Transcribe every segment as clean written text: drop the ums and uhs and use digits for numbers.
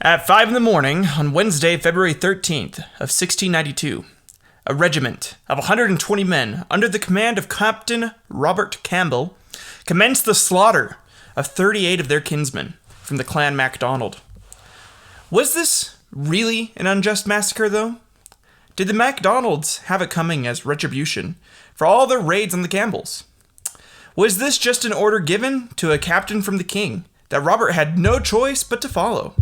At 5 in the morning on Wednesday, February 13th of 1692, a regiment of 120 men under the command of Captain Robert Campbell commenced the slaughter of 38 of their kinsmen from the clan MacDonald. Was this really an unjust massacre, though? Did the MacDonalds have it coming as retribution for all their raids on the Campbells? Was this just an order given to a captain from the king that Robert had no choice but to follow?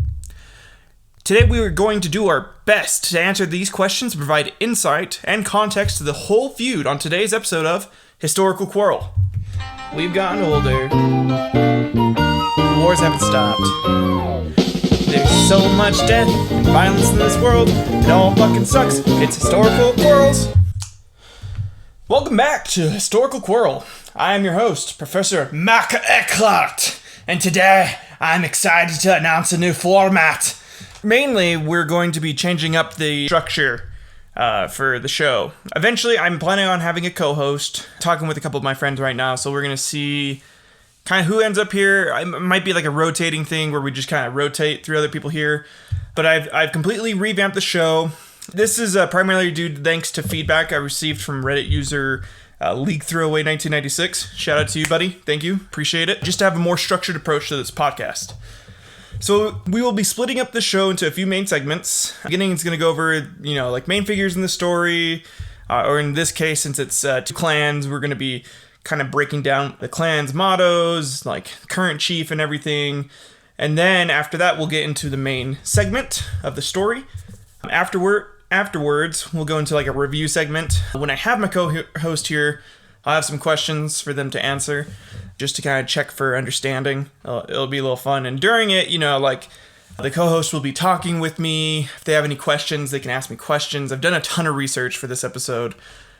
Today we are going to do our best to answer these questions and provide insight and context to the whole feud on today's episode of Historical Quarrel. We've gotten older. Wars haven't stopped. There's so much death and violence in this world. It all fucking sucks. It's Historical Quarrels. Welcome back to Historical Quarrel. I am your host, Professor Mac Eckhart, and today I'm excited to announce a new format. Mainly, we're going to be changing up the structure for the show. Eventually, I'm planning on having a co-host, talking with a couple of my friends right now, so we're going to see kind of who ends up here. It might be like a rotating thing where we just kind of rotate through other people here, but I've completely revamped the show. This is primarily due thanks to feedback I received from Reddit user League Throwaway 1996. Shout out to you, buddy. Thank you. Appreciate it. Just to have a more structured approach to this podcast. So we will be splitting up the show into a few main segments. Beginning, it's going to go over, like main figures in the story, or in this case, since it's two clans, we're going to be kind of breaking down the clan's mottos, like current chief and everything. And then after that, we'll get into the main segment of the story. Afterwards, we'll go into like a review segment. When I have my co-host here, I'll have some questions for them to answer, just to kind of check for understanding. It'll be a little fun. And during it, the co-host will be talking with me. If they have any questions, they can ask me questions. I've done a ton of research for this episode.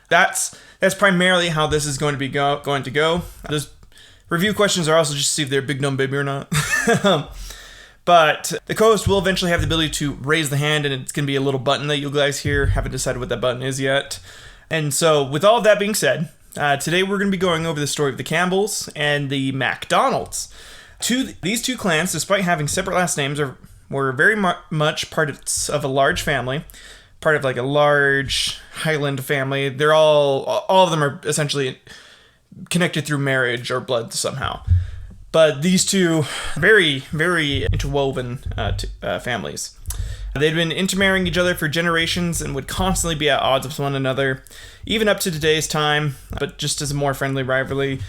That's primarily how this is going to be going to go. Those review questions are also just to see if they're big dumb baby or not. But the co-host will eventually have the ability to raise the hand, and it's going to be a little button that you guys hear. Haven't decided what that button is yet. And so, with all of that being said, today we're going to be going over the story of the Campbells and the MacDonalds. These two clans, despite having separate last names, were very much part of a large family, part of like a large highland family. They're all of them are essentially connected through marriage or blood somehow. But these two very, very interwoven families. They'd been intermarrying each other for generations and would constantly be at odds with one another, even up to today's time, but just as a more friendly rivalry.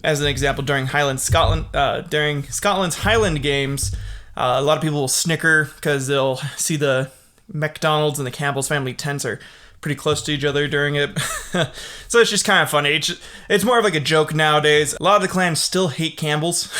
As an example, during Scotland's Highland Games, a lot of people will snicker because they'll see the MacDonalds and the Campbells family tents are pretty close to each other during it. So it's just kind of funny. It's more of like a joke nowadays. A lot of the clans still hate Campbells.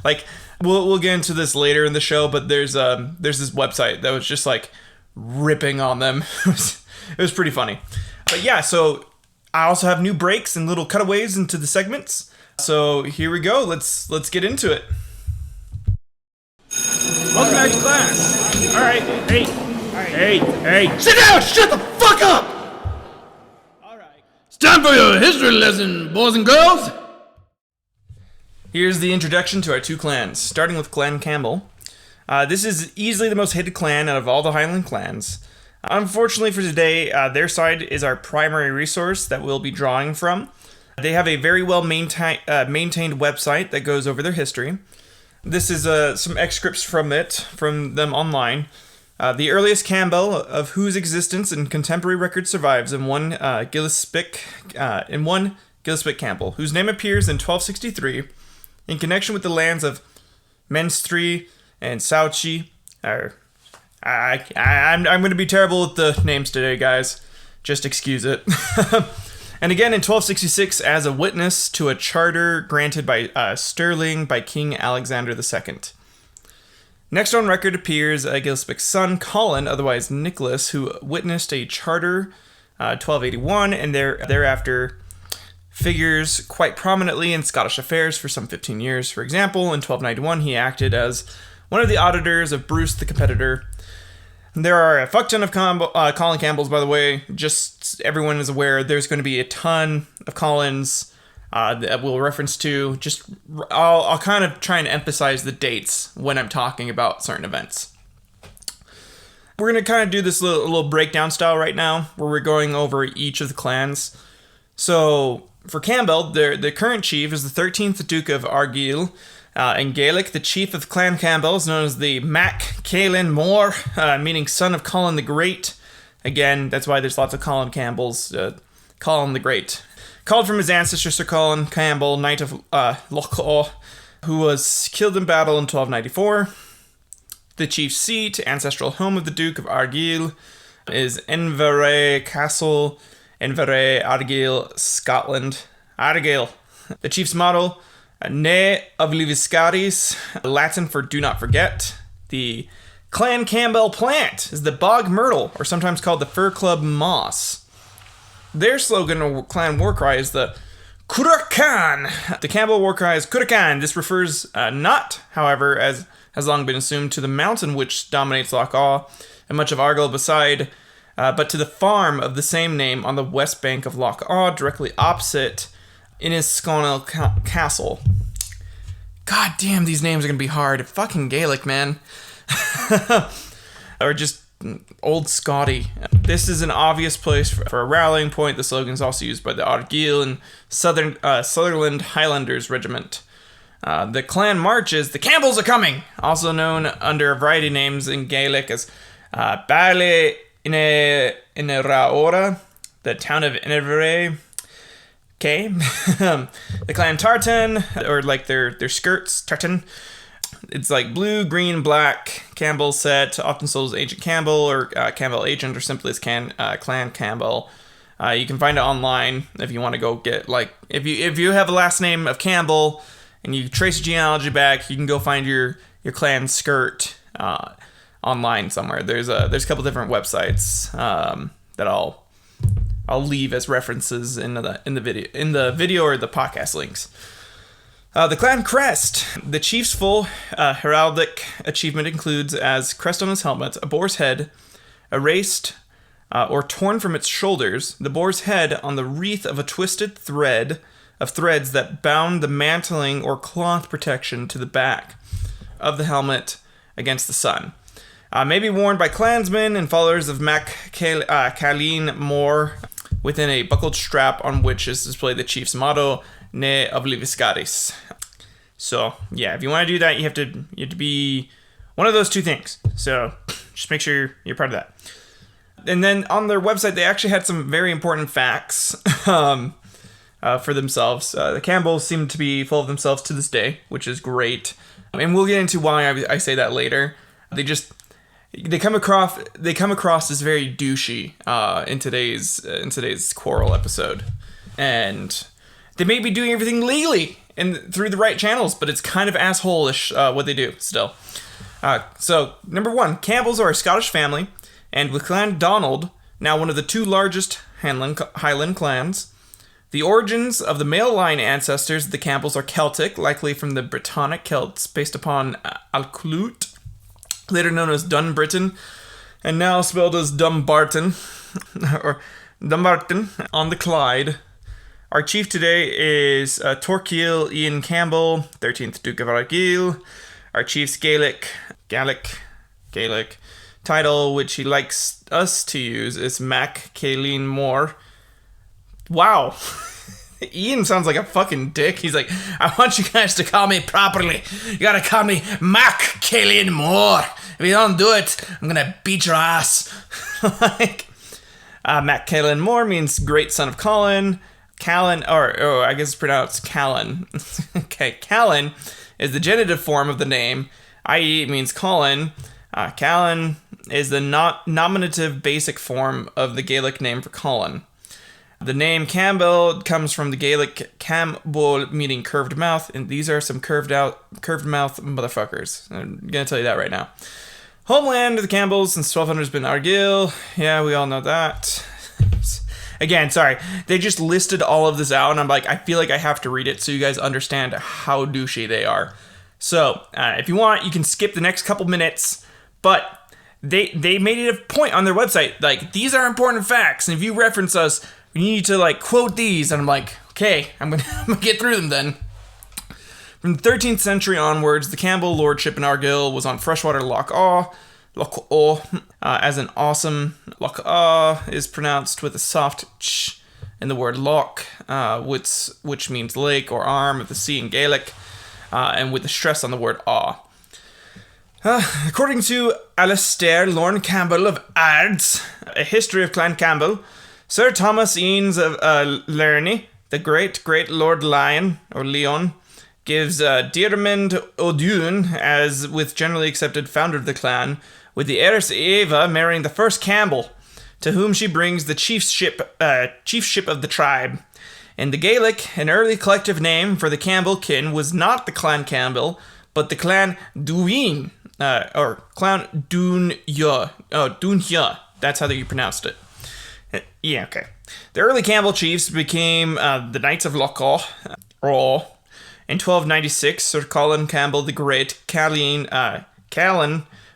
Like, we'll get into this later in the show, but there's this website that was just like ripping on them. It was pretty funny. But yeah, so I also have new breaks and little cutaways into the segments. So here we go. Let's get into it. Welcome back to class. All right. Hey. Sit down! Shut the fuck up! All right. It's time for your history lesson, boys and girls. Here's the introduction to our two clans, starting with Clan Campbell. This is easily the most hated clan out of all the Highland clans. Unfortunately for today, their side is our primary resource that we'll be drawing from. They have a very well maintained website that goes over their history. This is some excerpts from them online. The earliest Campbell of whose existence in contemporary record survives in one Gillespie Campbell, whose name appears in 1263 in connection with the lands of Menstrie and Sauchi. I'm going to be terrible with the names today, guys. Just excuse it. And again in 1266 as a witness to a charter granted by Stirling by King Alexander II. Next on record appears Gillespie's son, Colin, otherwise Nicholas, who witnessed a charter 1281 and thereafter figures quite prominently in Scottish affairs for some 15 years. For example, in 1291 he acted as one of the auditors of Bruce the Competitor. There are a fuck ton of Colin Campbells, by the way. Just everyone is aware there's going to be a ton of Collins that we'll reference to. I'll kind of try and emphasize the dates when I'm talking about certain events. We're going to kind of do this little breakdown style right now, where we're going over each of the clans. So, for Campbell, the current chief is the 13th Duke of Argyll. In Gaelic, the chief of Clan Campbell is known as the Mac Caelan Mór, meaning son of Colin the Great. Again, that's why there's lots of Colin Campbells. Colin the Great. Called from his ancestor Sir Colin Campbell, Knight of Loch Awe, who was killed in battle in 1294. The chief's seat, ancestral home of the Duke of Argyll, is Inverary Castle, Inverary, Argyll, Scotland. Argyll. The chief's motto, Ne Obliviscaris, Latin for do not forget. The Clan Campbell plant is the bog myrtle, or sometimes called the fir club moss. Their slogan or clan war cry is the Curacan. The Campbell war cry is Curacan. This refers not, however, as has long been assumed, to the mountain which dominates Loch Awe and much of Argyll beside, but to the farm of the same name on the west bank of Loch Awe, directly opposite Innisconil Castle. God damn, these names are going to be hard. Fucking Gaelic, man. Or just Old Scotty. This is an obvious place for a rallying point. The slogan is also used by the Argyll and Sutherland Highlanders Regiment. The clan marches, the Campbells are coming, also known under a variety of names in Gaelic as Baile Ineraora, the town of Inverary. Okay. The clan Tartan, or like their skirts, Tartan. It's like blue, green, black, Campbell set, often sold as Agent Campbell or Campbell Agent, or simply as Clan Campbell. You can find it online if you want to go get, like, if you have a last name of Campbell and you trace genealogy back, you can go find your clan skirt online somewhere. There's a couple different websites that I'll leave as references in the video or the podcast links. The clan crest. The chief's full heraldic achievement includes, as crest on his helmet, a boar's head erased or torn from its shoulders, the boar's head on the wreath of a twisted thread of threads that bound the mantling or cloth protection to the back of the helmet against the sun. May be worn by clansmen and followers of Mac Caelan Mór within a buckled strap on which is displayed the chief's motto, Ne Obliviscaris. So, yeah, if you want to do that, you have to be one of those two things. So, just make sure you're part of that. And then on their website, they actually had some very important facts for themselves. The Campbells seem to be full of themselves to this day, which is great. And we'll get into why I say that later. They come across as very douchey in today's Quarrel episode, and they may be doing everything legally and through the right channels, but it's kind of asshole-ish what they do still. So, number one, Campbells are a Scottish family, and with Clan Donald, now one of the two largest Highland clans. The origins of the male line ancestors of the Campbells are Celtic, likely from the Brittonic Celts, based upon Alclute, later known as Dunbritain, and now spelled as Dumbarton, or Dumbarton, on the Clyde. Our chief today is Torquil Ian Campbell, 13th Duke of Argyll. Our chief's Gaelic title, which he likes us to use, is Mac Caelan Mór. Wow. Ian sounds like a fucking dick. He's like, I want you guys to call me properly. You gotta call me Mac Caelan Mór. If you don't do it, I'm gonna beat your ass. Mac Caelan Mór means great son of Colin. Callan, or I guess it's pronounced Callan. Okay, Callan is the genitive form of the name, i.e. it means Colin. Callan is the nominative basic form of the Gaelic name for Colin. The name Campbell comes from the Gaelic Campbell, meaning curved mouth, and these are some curved mouth motherfuckers. I'm gonna tell you that right now. Homeland of the Campbells since 1200 has been Argyll. Yeah, we all know that. Again, sorry, they just listed all of this out, and I'm like, I feel like I have to read it so you guys understand how douchey they are. So, if you want, you can skip the next couple minutes, but they made it a point on their website, like, these are important facts, and if you reference us, you need to, like, quote these, and I'm like, okay, I'm gonna get through them then. From the 13th century onwards, the Campbell lordship in Argyll was on freshwater Loch Awe. Loch O, as an awesome. Loch A is pronounced with a soft ch in the word loch, which means lake or arm of the sea in Gaelic, and with a stress on the word A. According to Alastair Lorne Campbell of Ards, A History of Clan Campbell, Sir Thomas Eanes of Lerney, the great Lord Lion, or Leon, gives Diarmid O'Doone as with generally accepted founder of the clan, with the heiress Eva marrying the first Campbell, to whom she brings the chiefship of the tribe. In the Gaelic, an early collective name for the Campbell kin was not the Clan Campbell, but the Clan Duin, or Clan Dunya. Oh, Dunya. That's how you pronounced it. Yeah, okay. The early Campbell chiefs became the Knights of Lochaw. In 1296, Sir Colin Campbell the Great, Callan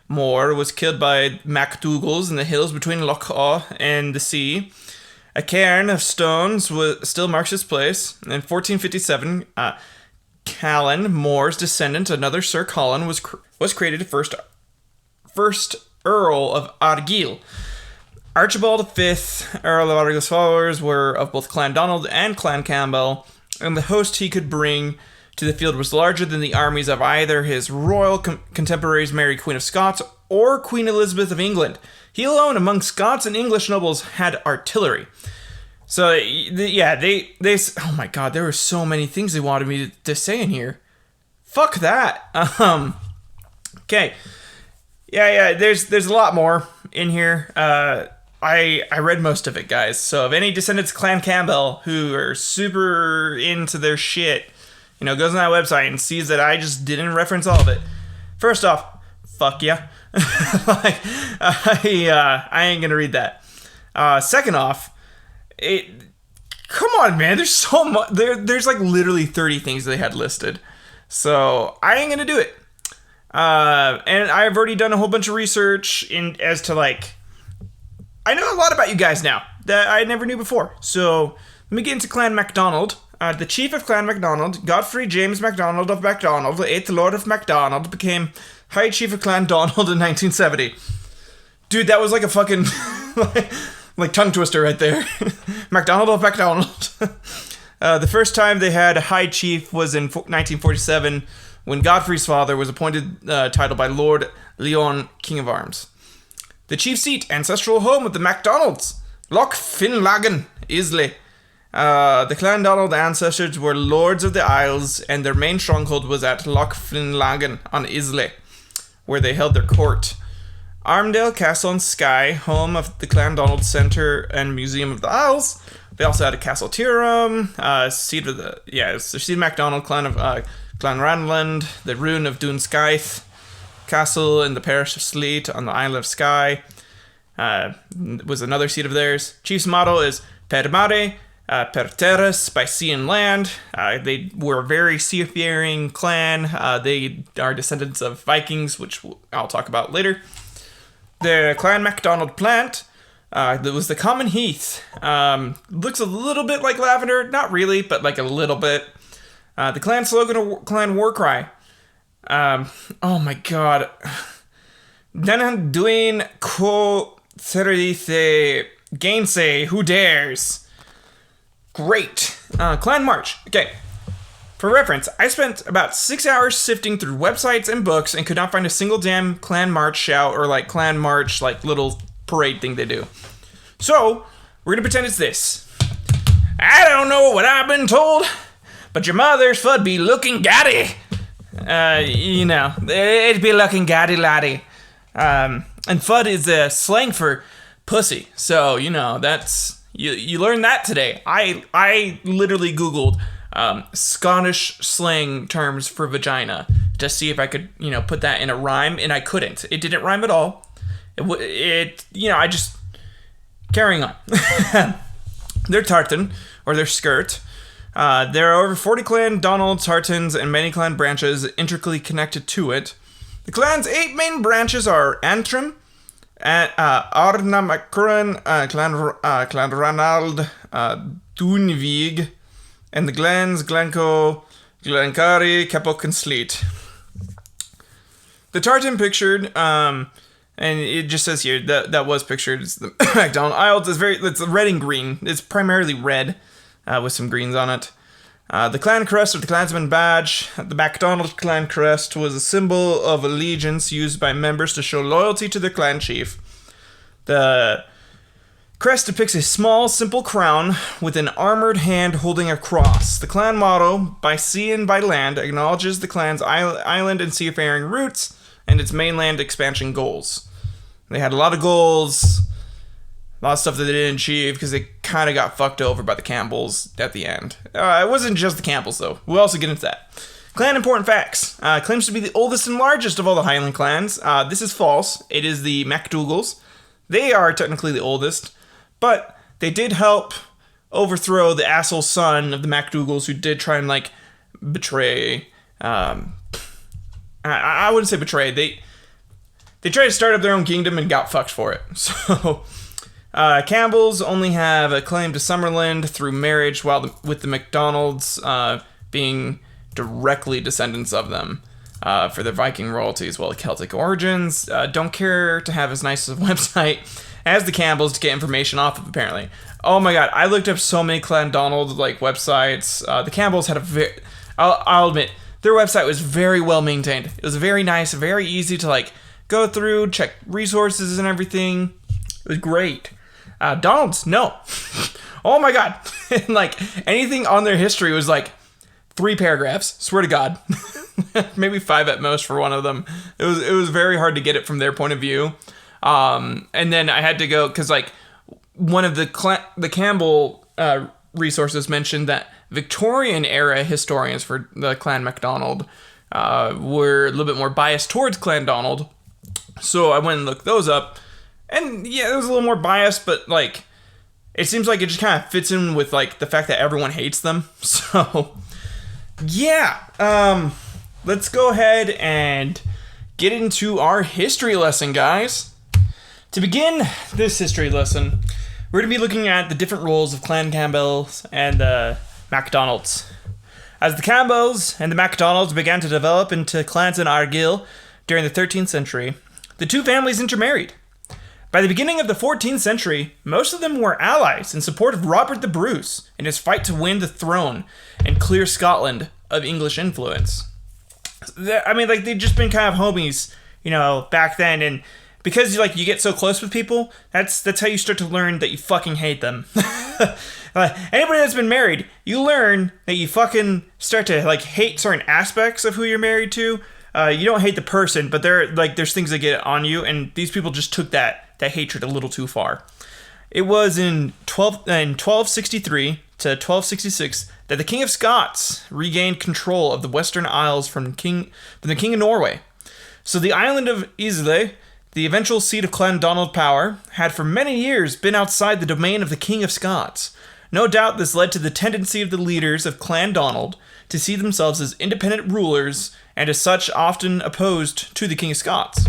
Moore, was killed by MacDougals in the hills between Lochaw and the sea. A cairn of stones still marks his place. In 1457, Callan Moore's descendant, another Sir Colin, was created first Earl of Argyll. Archibald V, Earl of Argyll's followers were of both Clan Donald and Clan Campbell, and the host he could bring to the field was larger than the armies of either his royal contemporaries Mary Queen of Scots or Queen Elizabeth of England. He alone among Scots and English nobles had artillery. So, they oh my god, there were so many things they wanted me to say in here. Fuck that. Okay. Yeah, there's a lot more in here. I read most of it, guys. So if any descendants of Clan Campbell who are super into their shit, goes on that website and sees that I just didn't reference all of it. First off, fuck yeah. I ain't gonna read that. Second off, come on, man. There's so much. There's like literally 30 things they had listed. So I ain't gonna do it. And I've already done a whole bunch of research as to I know a lot about you guys now that I never knew before. So let me get into Clan MacDonald. The chief of Clan MacDonald, Godfrey James MacDonald of MacDonald, the 8th Lord of MacDonald, became High Chief of Clan Donald in 1970. Dude, that was like a fucking like tongue twister right there. MacDonald of MacDonald. The first time they had a High Chief was in 1947 when Godfrey's father was appointed title by Lord Leon, King of Arms. The chief seat, ancestral home of the MacDonalds, Loch Finlagan, Islay. The Clan Donald ancestors were lords of the Isles, and their main stronghold was at Loch Finlagan on Islay, where they held their court. Armdale Castle and Skye, home of the Clan Donald Centre and Museum of the Isles. They also had a Castle Tyrum, seat of the seat of MacDonald, Clan of Clan Ranland, the ruin of Doon Scythe, Castle in the parish of Sleat on the island of Skye, was another seat of theirs. Chief's motto is Per Mare, Per Terras, by sea and land. They were a very seafaring clan. They are descendants of Vikings, which I'll talk about later. The Clan MacDonald plant, that was the common heath. Looks a little bit like lavender, not really, but like a little bit. The clan slogan or clan war cry. Oh my god. Danan Duin Ko Therice Gainsay, who dares? Great. Clan March. Okay. For reference, I spent about 6 hours sifting through websites and books and could not find a single damn Clan March shout or Clan March little parade thing they do. So, we're gonna pretend it's this. I don't know what I've been told, but your mother's fud be looking gaddy. It'd be looking gaddy laddie. And fud is a slang for pussy. So, that's... You learned that today. I literally Googled Scottish slang terms for vagina to see if I could, put that in a rhyme, and I couldn't. It didn't rhyme at all. I just... Carrying on. Their tartan, or their skirt. There are over 40 Clan Donalds, tartans, and many clan branches intricately connected to it. The clan's 8 main branches are Antrim, Arna MacCurran, Clan Ranald, Dunvig, and the Glens, Glencoe, Glencurry, Keppoch, and Sleat. The tartan pictured And it just says here that was pictured as the MacDonald. It's red and green. It's primarily red with some greens on it. The clan crest or the clansman badge. The MacDonald clan crest was a symbol of allegiance used by members to show loyalty to their clan chief. The crest depicts a small, simple crown with an armored hand holding a cross. The clan motto, by sea and by land, acknowledges the clan's island and seafaring roots and its mainland expansion goals. They had a lot of goals, a lot of stuff that they didn't achieve because they kind of got fucked over by the Campbells at the end. It wasn't just the Campbells, though. We'll also get into that. Clan important facts. Claims to be the oldest and largest of all the Highland clans. This is false. It is the MacDougals. They are technically the oldest, but they did help overthrow the asshole son of the MacDougals who did try and, betray... I wouldn't say betray. They tried to start up their own kingdom and got fucked for it. So, Campbells only have a claim to Summerland through marriage, while with the MacDonalds being directly descendants of them for their Viking royalty as well as Celtic origins. Don't care to have as nice a website as the Campbells to get information off of, apparently. Oh my god, I looked up so many Clan Donald websites. The Campbells had I'll admit, their website was very well maintained. It was very nice, very easy to go through, check resources and everything. It was great. Donald's, no. Oh my god. Anything on their history was 3 paragraphs. Swear to God. Maybe 5 at most for one of them. It was very hard to get it from their point of view. And then I had to go, because one of the Campbell resources mentioned that Victorian era historians for the Clan MacDonald were a little bit more biased towards Clan Donald. So I went and looked those up. And yeah, it was a little more biased, but it seems like it just kind of fits in with the fact that everyone hates them. So yeah, let's go ahead and get into our history lesson, guys. To begin this history lesson, we're going to be looking at the different roles of Clan Campbells and the MacDonalds. As the Campbells and the MacDonalds began to develop into clans in Argyll during the 13th century, the two families intermarried. By the beginning of the 14th century, most of them were allies in support of Robert the Bruce in his fight to win the throne and clear Scotland of English influence. They'd just been kind of homies, back then, and because you get so close with people, that's how you start to learn that you fucking hate them. Anybody that's been married, you learn that you fucking start to hate certain aspects of who you're married to. You don't hate the person, but there's things that get on you, and these people just took that hatred a little too far. It was in 1263 to 1266 that the King of Scots regained control of the Western Isles from the King of Norway. So the island of Islay, the eventual seat of Clan Donald power, had for many years been outside the domain of the King of Scots. No doubt this led to the tendency of the leaders of Clan Donald to see themselves as independent rulers and as such often opposed to the King of Scots.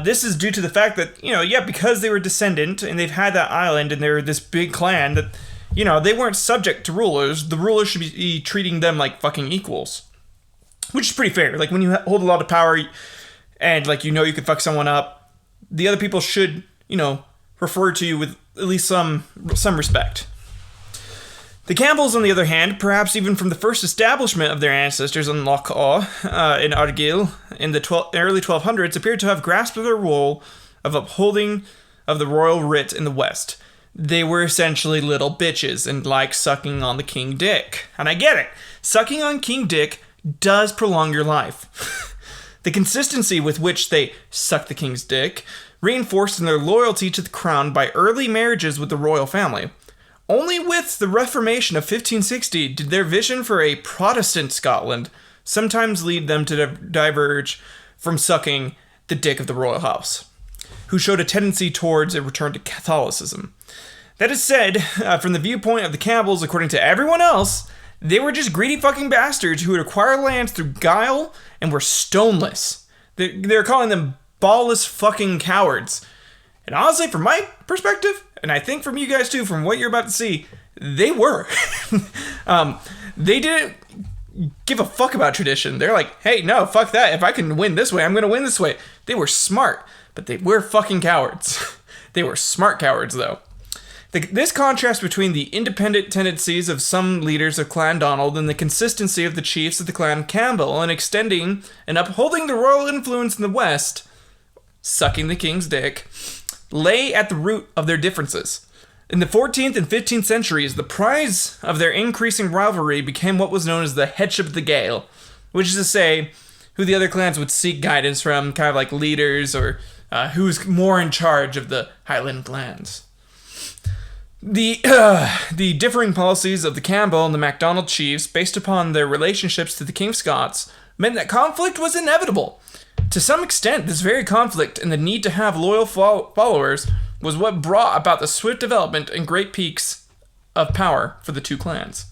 This is due to the fact that, because they were descendant and they've had that island and they're this big clan that, they weren't subject to rulers. The rulers should be treating them like fucking equals. Which is pretty fair. When you hold a lot of power and, you can fuck someone up, the other people should, refer to you with at least some respect. The Campbells, on the other hand, perhaps even from the first establishment of their ancestors in Loch Awe in Argyll in the early 1200s, appeared to have grasped their role of upholding of the royal writ in the West. They were essentially little bitches and liked sucking on the king dick. And I get it. Sucking on king dick does prolong your life. The consistency with which they sucked the king's dick reinforced in their loyalty to the crown by early marriages with the royal family. Only with the Reformation of 1560 did their vision for a Protestant Scotland sometimes lead them to diverge from sucking the dick of the royal house, who showed a tendency towards a return to Catholicism. That is said, from the viewpoint of the Campbells, according to everyone else, they were just greedy fucking bastards who would acquire lands through guile and were stoneless. They're calling them ballless fucking cowards. And honestly, from my perspective, and I think from you guys too, from what you're about to see, they were. They didn't give a fuck about tradition. They're like, hey, no, fuck that. If I can win this way, I'm going to win this way. They were smart. but they were fucking cowards. They were smart cowards, though. This contrast between the independent tendencies of some leaders of Clan Donald and the consistency of the chiefs of the Clan Campbell in extending and upholding the royal influence in the West, sucking the king's dick, lay at the root of their differences. In the 14th and 15th centuries, the prize of their increasing rivalry became what was known as the Headship of the Gael, which is to say, who the other clans would seek guidance from, kind of like leaders, or who's more in charge of the highland clans. The differing policies of the Campbell and the MacDonald chiefs, based upon their relationships to the King of Scots, meant that conflict was inevitable. To some extent, this very conflict and the need to have loyal followers was what brought about the swift development and great peaks of power for the two clans.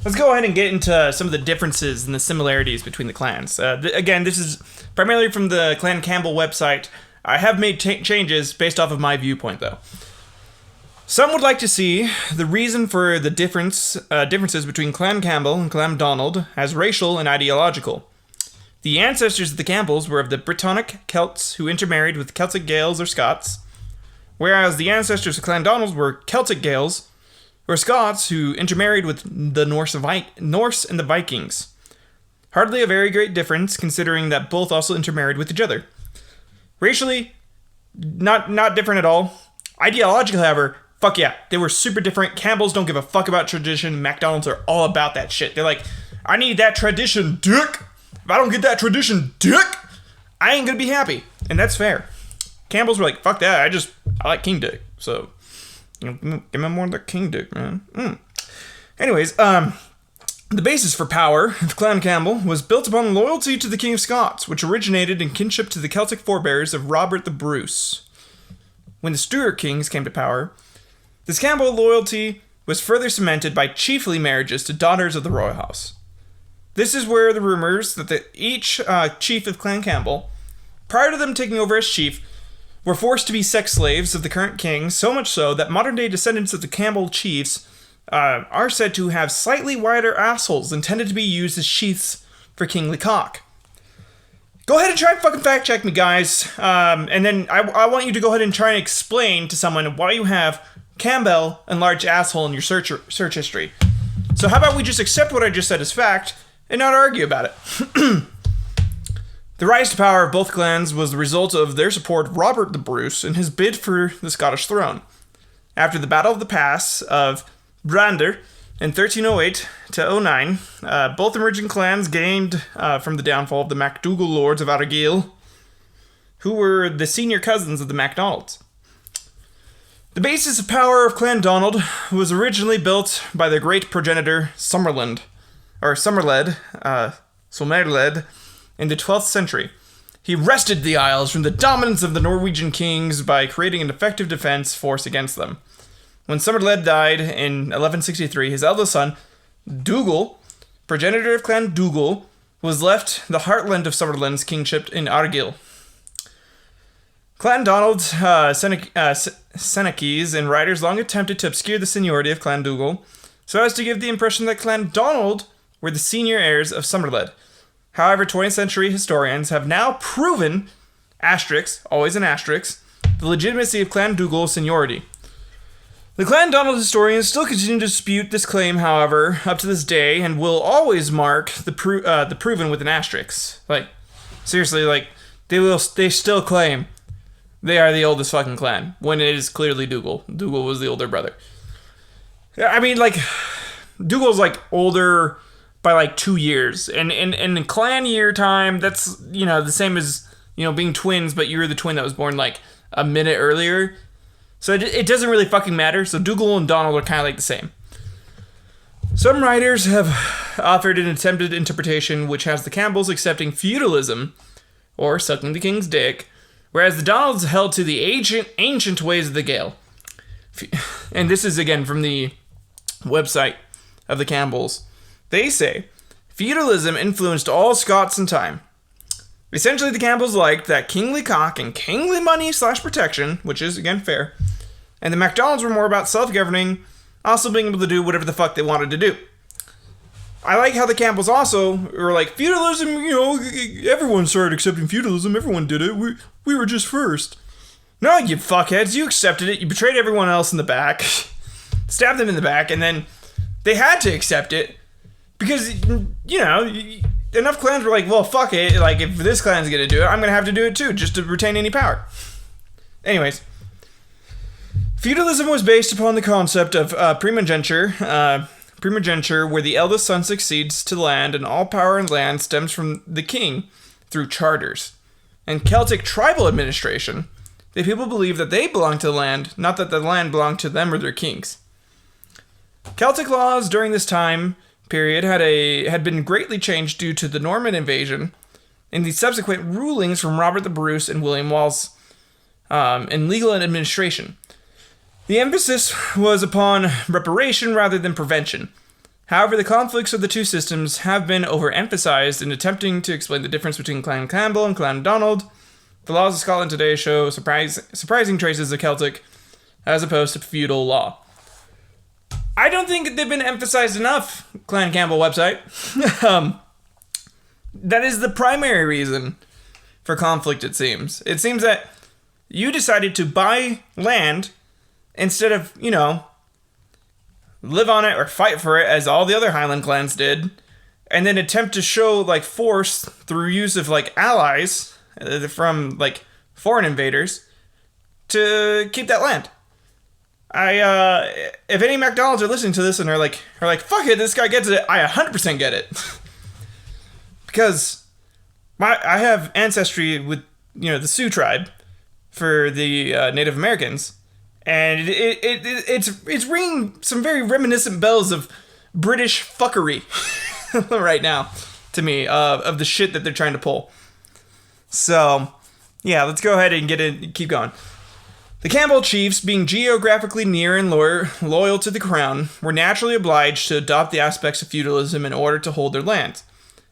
Let's go ahead and get into some of the differences and the similarities between the clans. Again, this is primarily from the Clan Campbell website. I have made changes based off of my viewpoint, though. Some would like to see the reason for the differences between Clan Campbell and Clan Donald as racial and ideological. The ancestors of the Campbells were of the Brittonic Celts who intermarried with Celtic Gaels or Scots, whereas the ancestors of Clan Donald were Celtic Gaels or Scots who intermarried with the Norse and the Vikings. Hardly a very great difference, considering that both also intermarried with each other. Racially, not different at all. Ideologically, however, fuck yeah, they were super different. Campbells don't give a fuck about tradition. MacDonalds are all about that shit. They're like, I need that tradition, dick. If I don't get that tradition, dick, I ain't gonna be happy. And that's fair. Campbells were like, fuck that, I like King Dick. So, give me more of the King Dick, man. Anyways, the basis for power of Clan Campbell was built upon loyalty to the King of Scots, which originated in kinship to the Celtic forebears of Robert the Bruce. When the Stuart kings came to power, this Campbell loyalty was further cemented by chiefly marriages to daughters of the royal house. This is where the rumors that each chief of Clan Campbell, prior to them taking over as chief, were forced to be sex slaves of the current king, so much so that modern-day descendants of the Campbell chiefs are said to have slightly wider assholes intended to be used as sheaths for kingly cock. Go ahead and try and fucking fact-check me, guys. And then I want you to go ahead and try and explain to someone why you have Campbell and large asshole in your search history. So how about we just accept what I just said as fact and not argue about it? The rise to power of both clans was the result of their support of Robert the Bruce in his bid for the Scottish throne. After the Battle of the Pass of Brander in 1308 to 09, both emerging clans gained from the downfall of the MacDougall lords of Argyll, who were the senior cousins of the MacDonalds. The basis of power of Clan Donald was originally built by their great progenitor Somerled, in the 12th century. He wrested the Isles from the dominance of the Norwegian kings by creating an effective defense force against them. When Somerled died in 1163, his eldest son, Dougal, progenitor of Clan Dougal, was left the heartland of Somerled's kingship in Argyll. Clan Donald's Senecas and writers long attempted to obscure the seniority of Clan Dougal, so as to give the impression that Clan Donald were the senior heirs of Somerled. However, 20th century historians have now proven, always an asterisk, the legitimacy of Clan Dougal's seniority. The Clan Donald historians still continue to dispute this claim, however, up to this day, and will always mark the proven with an asterisk. Like, seriously, like, they still claim they are the oldest fucking clan, when it is clearly Dougal. Dougal was the older brother. I mean, like, Dougal's, like, older by, like, 2 years. And in clan year time, that's, the same as, being twins, but you're the twin that was born, like, a minute earlier. So it doesn't really fucking matter. So Dougal and Donald are kind of like the same. Some writers have offered an attempted interpretation which has the Campbells accepting feudalism, or sucking the king's dick, whereas the Donalds held to the ancient ways of the Gael. And this is, again, from the website of the Campbells. They say, feudalism influenced all Scots in time. Essentially, the Campbells liked that kingly cock and kingly money / protection, which is, again, fair. And the MacDonalds were more about self-governing, also being able to do whatever the fuck they wanted to do. I like how the Campbells also were like, feudalism, everyone started accepting feudalism. Everyone did it. We were just first. No, you fuckheads. You accepted it. You betrayed everyone else in the back. Stabbed them in the back. And then they had to accept it. Because, enough clans were like, well, fuck it. Like, if this clan's going to do it, I'm going to have to do it too, just to retain any power. Anyways. Feudalism was based upon the concept of primogeniture, where the eldest son succeeds to the land and all power in land stems from the king through charters. In Celtic tribal administration, the people believed that they belonged to the land, not that the land belonged to them or their kings. Celtic laws during this time period had been greatly changed due to the Norman invasion and the subsequent rulings from Robert the Bruce and William Wallace in legal and administration. The emphasis was upon reparation rather than prevention. However, the conflicts of the two systems have been overemphasized in attempting to explain the difference between Clan Campbell and Clan Donald. The laws of Scotland today show surprising traces of Celtic as opposed to feudal law. I don't think they've been emphasized enough, Clan Campbell website. That is the primary reason for conflict, it seems. It seems that you decided to buy land instead of, live on it or fight for it as all the other Highland clans did, and then attempt to show, force through use of, allies from, foreign invaders to keep that land. If any MacDonalds are listening to this and are like, fuck it, this guy gets it, I 100% get it. Because I have ancestry with, the Sioux tribe for the Native Americans. And it's ringing some very reminiscent bells of British fuckery right now to me, of the shit that they're trying to pull. So, yeah, let's go ahead and keep going. The Campbell chiefs, being geographically near and loyal to the crown, were naturally obliged to adopt the aspects of feudalism in order to hold their lands.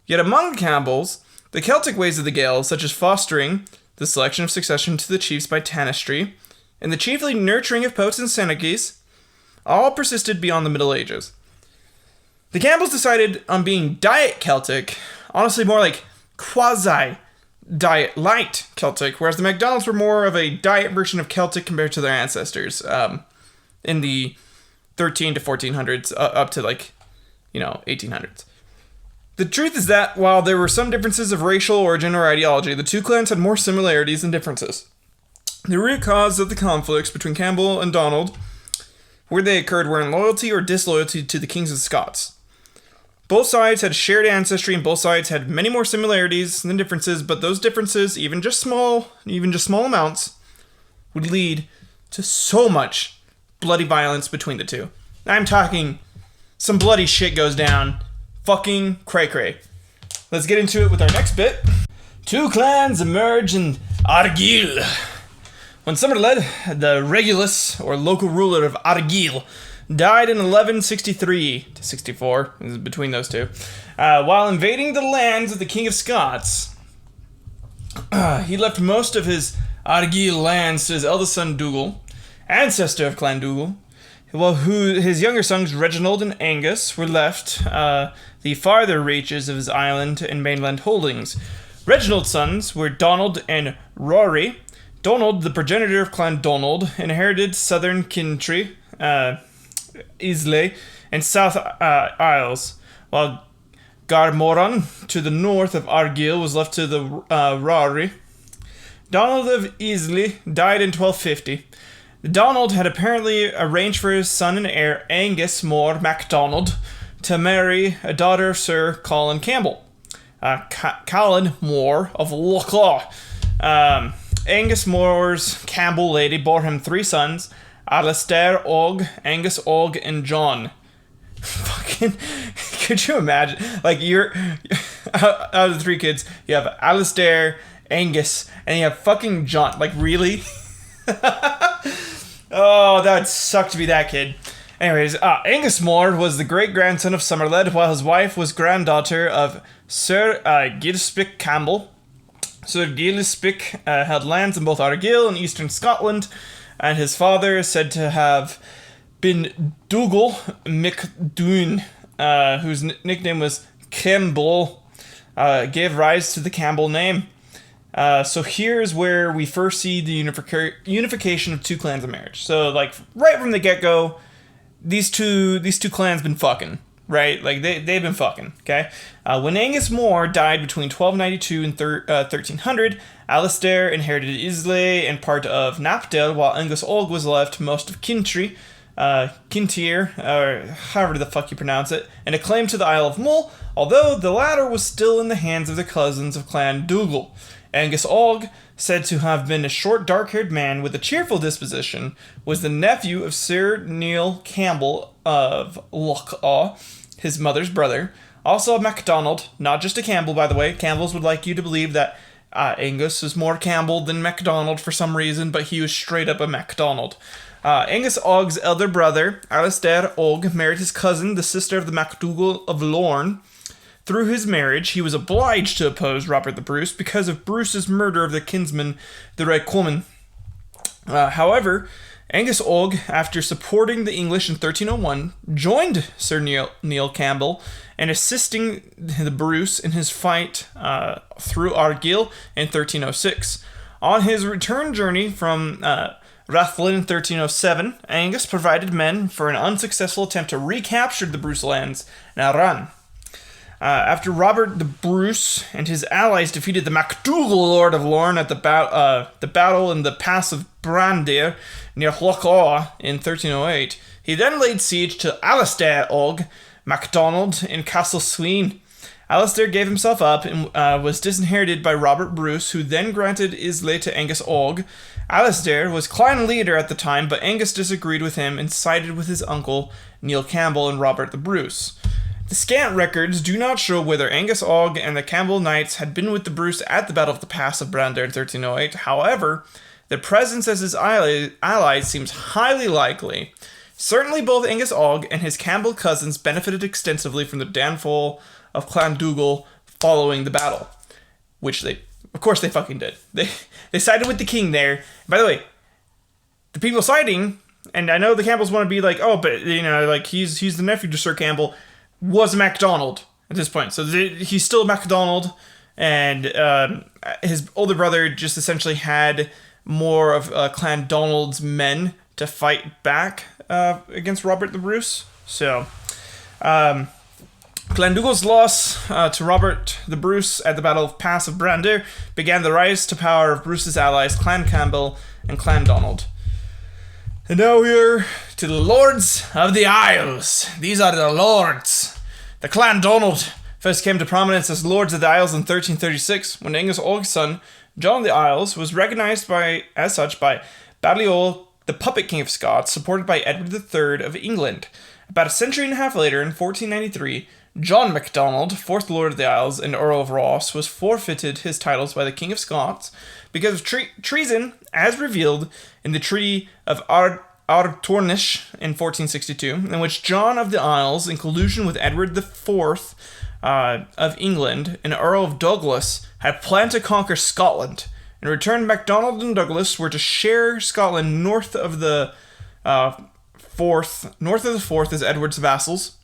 Yet among the Campbells, the Celtic ways of the Gaels, such as fostering the selection of succession to the chiefs by tanistry, and the chiefly nurturing of poets and senachis, all persisted beyond the Middle Ages. The Campbells decided on being diet Celtic, honestly more like quasi-diet light Celtic, whereas the MacDonalds were more of a diet version of Celtic compared to their ancestors in the 13 to 1400s up to 1800s. The truth is that while there were some differences of racial origin or ideology, the two clans had more similarities than differences. The root cause of the conflicts between Campbell and Donald, where they occurred, were in loyalty or disloyalty to the kings of the Scots. Both sides had shared ancestry, and both sides had many more similarities than differences, but those differences, even just small amounts, would lead to so much bloody violence between the two. I'm talking some bloody shit goes down. Fucking cray-cray. Let's get into it with our next bit. Two clans emerge in Argyll. When Somerled, the Regulus, or local ruler of Argyll, died in 1163 to 64, this is between those two, while invading the lands of the King of Scots, he left most of his Argyll lands to his eldest son Dougal, ancestor of Clan Dougal, while his younger sons Reginald and Angus were left the farther reaches of his island and mainland holdings. Reginald's sons were Donald and Rory. Donald, the progenitor of Clan Donald, inherited southern country, Islay, and South Isles, while Garmoran, to the north of Argyll, was left to the Rory. Donald of Islay died in 1250. Donald had apparently arranged for his son and heir, Angus More MacDonald, to marry a daughter of Sir Colin Campbell. Colin More of Lochlar. Angus Moore's Campbell lady bore him 3 sons, Alastair, Og, Angus, Og, and John. Fucking, could you imagine? You're out of the 3 kids, you have Alastair, Angus, and you have fucking John. Really? Oh, that would suck to be that kid. Anyways, Angus More was the great-grandson of Somerled, while his wife was granddaughter of Sir Gilspic Campbell. Sir Gilspic held lands in both Argyll and eastern Scotland, and his father is said to have been Dougal MacDoon whose nickname was Campbell, gave rise to the Campbell name. So here's where we first see the unification of two clans of marriage. So like right from the get-go, these two clans been fucking, right? Like they've been fucking, okay? When Angus More died between 1292 and 1300, Alistair inherited Islay and part of Napdale, while Angus Og was left most of Kintyre, or however the fuck you pronounce it, and a claim to the Isle of Mull, although the latter was still in the hands of the cousins of Clan Dougal. Angus Og, said to have been a short, dark-haired man with a cheerful disposition, was the nephew of Sir Neil Campbell of Lochaw, his mother's brother. Also a MacDonald, not just a Campbell, by the way. Campbells would like you to believe that Angus was more Campbell than MacDonald for some reason, but he was straight up a MacDonald. Angus Og's elder brother, Alistair Og, married his cousin, the sister of the MacDougall of Lorne. Through his marriage, he was obliged to oppose Robert the Bruce because of Bruce's murder of the kinsman, the Raycomen. However, Angus Og, after supporting the English in 1301, joined Sir Neil Campbell and assisting the Bruce in his fight through Argyll in 1306. On his return journey from Rathlin in 1307, Angus provided men for an unsuccessful attempt to recapture the Bruce lands in Arran. After Robert the Bruce and his allies defeated the MacDougall Lord of Lorne at the battle in the Pass of Brandir near Lochaw in 1308, he then laid siege to Alistair Og MacDonald in Castle Sween. Alistair gave himself up and was disinherited by Robert Bruce, who then granted Islay to Angus Og. Alistair was clan leader at the time, but Angus disagreed with him and sided with his uncle Neil Campbell and Robert the Bruce. The scant records do not show whether Angus Og and the Campbell Knights had been with the Bruce at the Battle of the Pass of Brandir in 1308. However, their presence as his allies seems highly likely. Certainly both Angus Og and his Campbell cousins benefited extensively from the downfall of Clan Dougal following the battle. Which of course they fucking did. They sided with the king there. By the way, the people siding, and I know the Campbells want to be like, oh, but, you know, like, he's the nephew to Sir Campbell, was MacDonald at this point. So he's still MacDonald, and his older brother just essentially had more of Clan Donald's men to fight back against Robert the Bruce. So, Clan Dougal's loss to Robert the Bruce at the Battle of Pass of Brandir began the rise to power of Bruce's allies, Clan Campbell and Clan Donald. And now we're to the Lords of the Isles. These are the Lords. The Clan Donald first came to prominence as Lords of the Isles in 1336, when Angus Og's son, John of the Isles, was recognized as such by Baliol, the puppet king of Scots, supported by Edward III of England. About a century and a half later, in 1493, John MacDonald, 4th Lord of the Isles and Earl of Ross, was forfeited his titles by the King of Scots because of treason, as revealed in the Treaty of Ardtornish in 1462, in which John of the Isles, in collusion with Edward IV of England and Earl of Douglas, had planned to conquer Scotland. In return, MacDonald and Douglas were to share Scotland north of the Forth as Edward's vassals.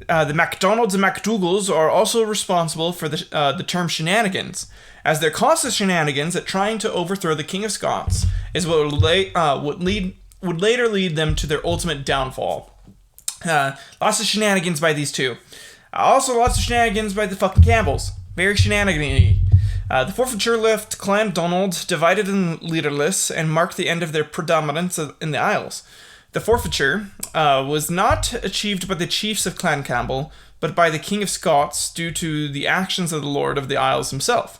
The MacDonalds and MacDougalls are also responsible for the term shenanigans, as their constant shenanigans at trying to overthrow the King of Scots is what would later lead them to their ultimate downfall. Lots of shenanigans by these two. Also lots of shenanigans by the fucking Campbells. Very shenanigan-y. The forfeiture left Clan Donald divided and leaderless and marked the end of their predominance in the Isles. The forfeiture was not achieved by the chiefs of Clan Campbell, but by the King of Scots due to the actions of the Lord of the Isles himself.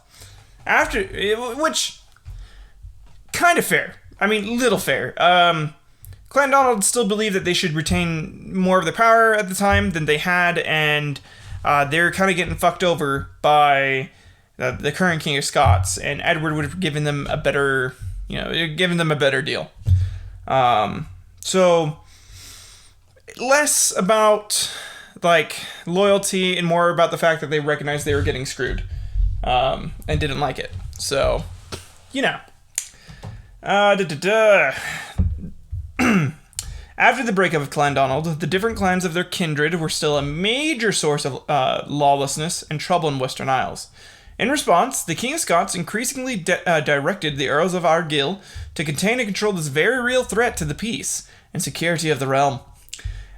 Which, kind of fair. I mean, little fair. Clan Donald still believed that they should retain more of their power at the time than they had, and they're kind of getting fucked over by the current King of Scots, and Edward would have given them a better deal. So, less about, like, loyalty and more about the fact that they recognized they were getting screwed, and didn't like it. So, you know. After the breakup of Clan Donald, the different clans of their kindred were still a major source of lawlessness and trouble in Western Isles. In response, the King of Scots increasingly directed the Earls of Argyll to contain and control this very real threat to the peace and security of the realm.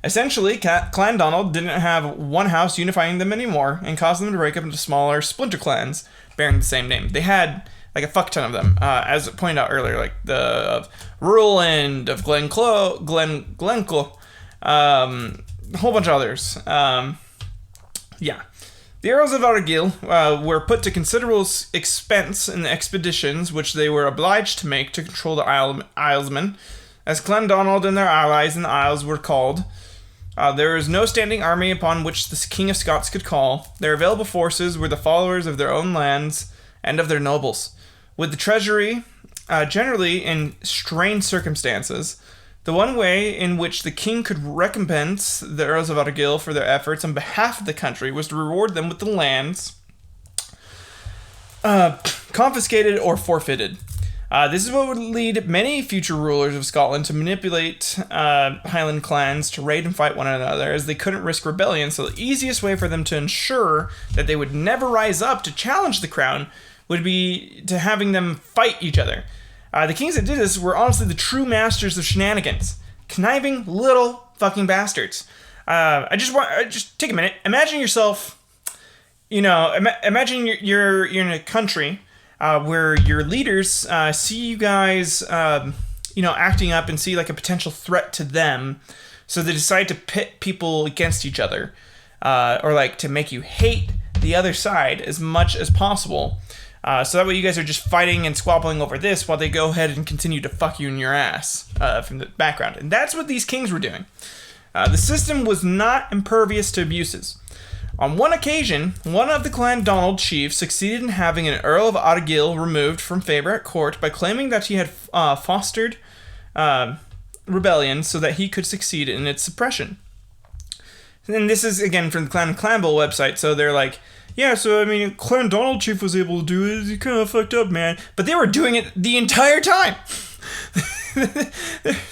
Essentially, Clan Donald didn't have one house unifying them anymore and caused them to break up into smaller splinter clans bearing the same name. They had like a fuck ton of them, as pointed out earlier, like the of Rural and of Glencoe, a whole bunch of others. Yeah. The Earls of Argyll were put to considerable expense in the expeditions which they were obliged to make to control the Islesmen, as Clan Donald and their allies in the Isles were called. There was no standing army upon which the King of Scots could call. Their available forces were the followers of their own lands and of their nobles. With the treasury generally in strained circumstances, the one way in which the king could recompense the Earls of Argyll for their efforts on behalf of the country was to reward them with the lands confiscated or forfeited. This is what would lead many future rulers of Scotland to manipulate highland clans to raid and fight one another, as they couldn't risk rebellion, so the easiest way for them to ensure that they would never rise up to challenge the crown would be to having them fight each other. The kings that did this were honestly the true masters of shenanigans. Conniving little fucking bastards. Just take a minute. Imagine yourself, imagine you're in a country where your leaders see you guys, acting up and see like a potential threat to them. So they decide to pit people against each other, or like to make you hate the other side as much as possible. So that way you guys are just fighting and squabbling over this while they go ahead and continue to fuck you in your ass from the background. And that's what these kings were doing. The system was not impervious to abuses. On one occasion, one of the Clan Donald chiefs succeeded in having an Earl of Argyll removed from favor at court by claiming that he had fostered rebellion so that he could succeed in its suppression. And this is, again, from the Clan Campbell website, so they're like, yeah, so, I mean, Clan Donald chief was able to do it. He kind of fucked up, man. But they were doing it the entire time.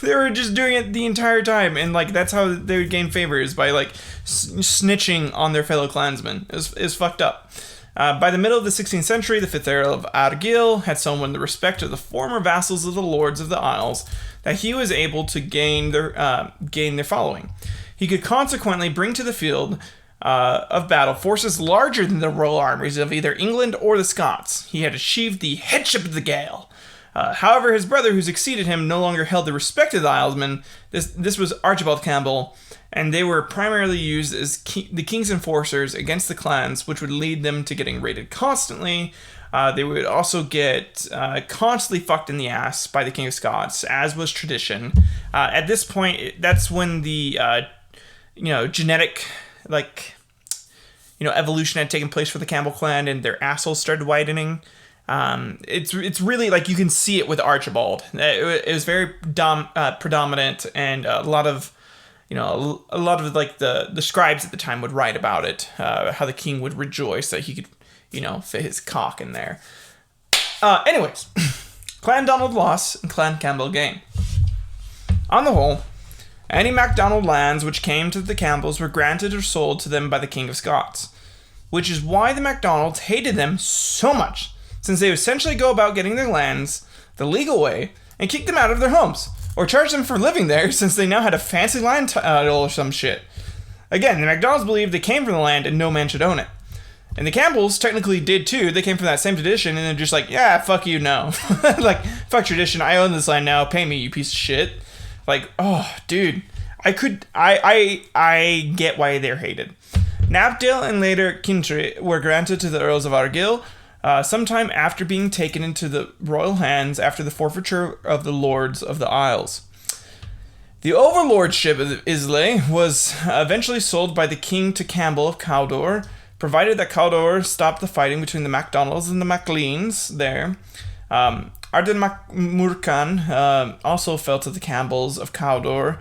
They were just doing it the entire time. And, like, that's how they would gain favors, by, like, snitching on their fellow clansmen. It was fucked up. By the middle of the 16th century, the 5th Earl of Argyll had so won the respect of the former vassals of the Lords of the Isles that he was able to gain their following. He could consequently bring to the field of battle forces larger than the royal armies of either England or the Scots. He had achieved the headship of the Gael. However, his brother, who succeeded him, no longer held the respect of the Islesmen. This was Archibald Campbell, and they were primarily used as the king's enforcers against the clans, which would lead them to getting raided constantly. They would also get constantly fucked in the ass by the King of Scots, as was tradition. At this point, that's when the genetic evolution had taken place for the Campbell clan, and their assholes started widening. It's really like you can see it with Archibald. It was very predominant, and a lot of like the scribes at the time would write about it, how the king would rejoice that he could, fit his cock in there. Anyways, Clan Donald lost and Clan Campbell gained. On the whole, any MacDonald lands which came to the Campbells were granted or sold to them by the King of Scots, which is why the MacDonalds hated them so much, since they would essentially go about getting their lands the legal way and kick them out of their homes, or charge them for living there since they now had a fancy land title or some shit. Again, the MacDonalds believed they came from the land and no man should own it. And the Campbells technically did too. They came from that same tradition, and they're just like, yeah, fuck you, no. Like, fuck tradition, I own this land now, pay me, you piece of shit. Like, oh, dude, I get why they're hated. Knapdale and later Kintry were granted to the Earls of Argyll, sometime after being taken into the royal hands after the forfeiture of the Lords of the Isles. The overlordship of Islay was eventually sold by the king to Campbell of Cawdor, provided that Cawdor stopped the fighting between the MacDonalds and the Macleans there. Arden Macmurcan also fell to the Campbells of Cawdor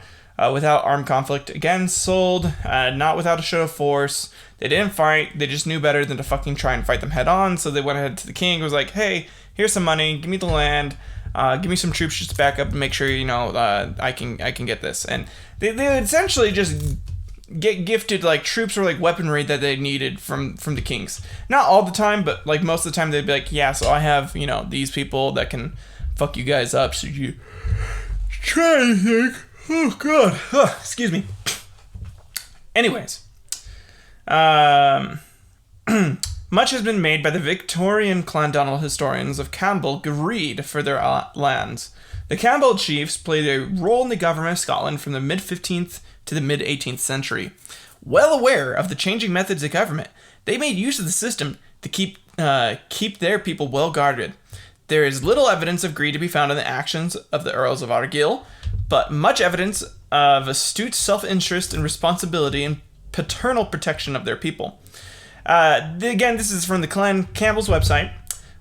without armed conflict. Again, sold, not without a show of force. They didn't fight, they just knew better than to fucking try and fight them head on, so they went ahead to the king and was like, hey, here's some money, give me the land, Give me some troops just to back up and make sure, I can get this. And they would essentially just get gifted, like, troops or, like, weaponry that they needed from the kings. Not all the time, but, like, most of the time they'd be like, yeah, so I have, these people that can fuck you guys up, so you try to think. Oh, God. Excuse me. Anyways. Much has been made by the Victorian Clandonald historians of Campbell greed for their lands. The Campbell chiefs played a role in the government of Scotland from the mid-15th to the mid-18th century. Well aware of the changing methods of government, they made use of the system to keep their people well guarded. There is little evidence of greed to be found in the actions of the Earls of Argyll, but much evidence of astute self-interest and responsibility and paternal protection of their people. Again, this is from the Clan Campbell's website.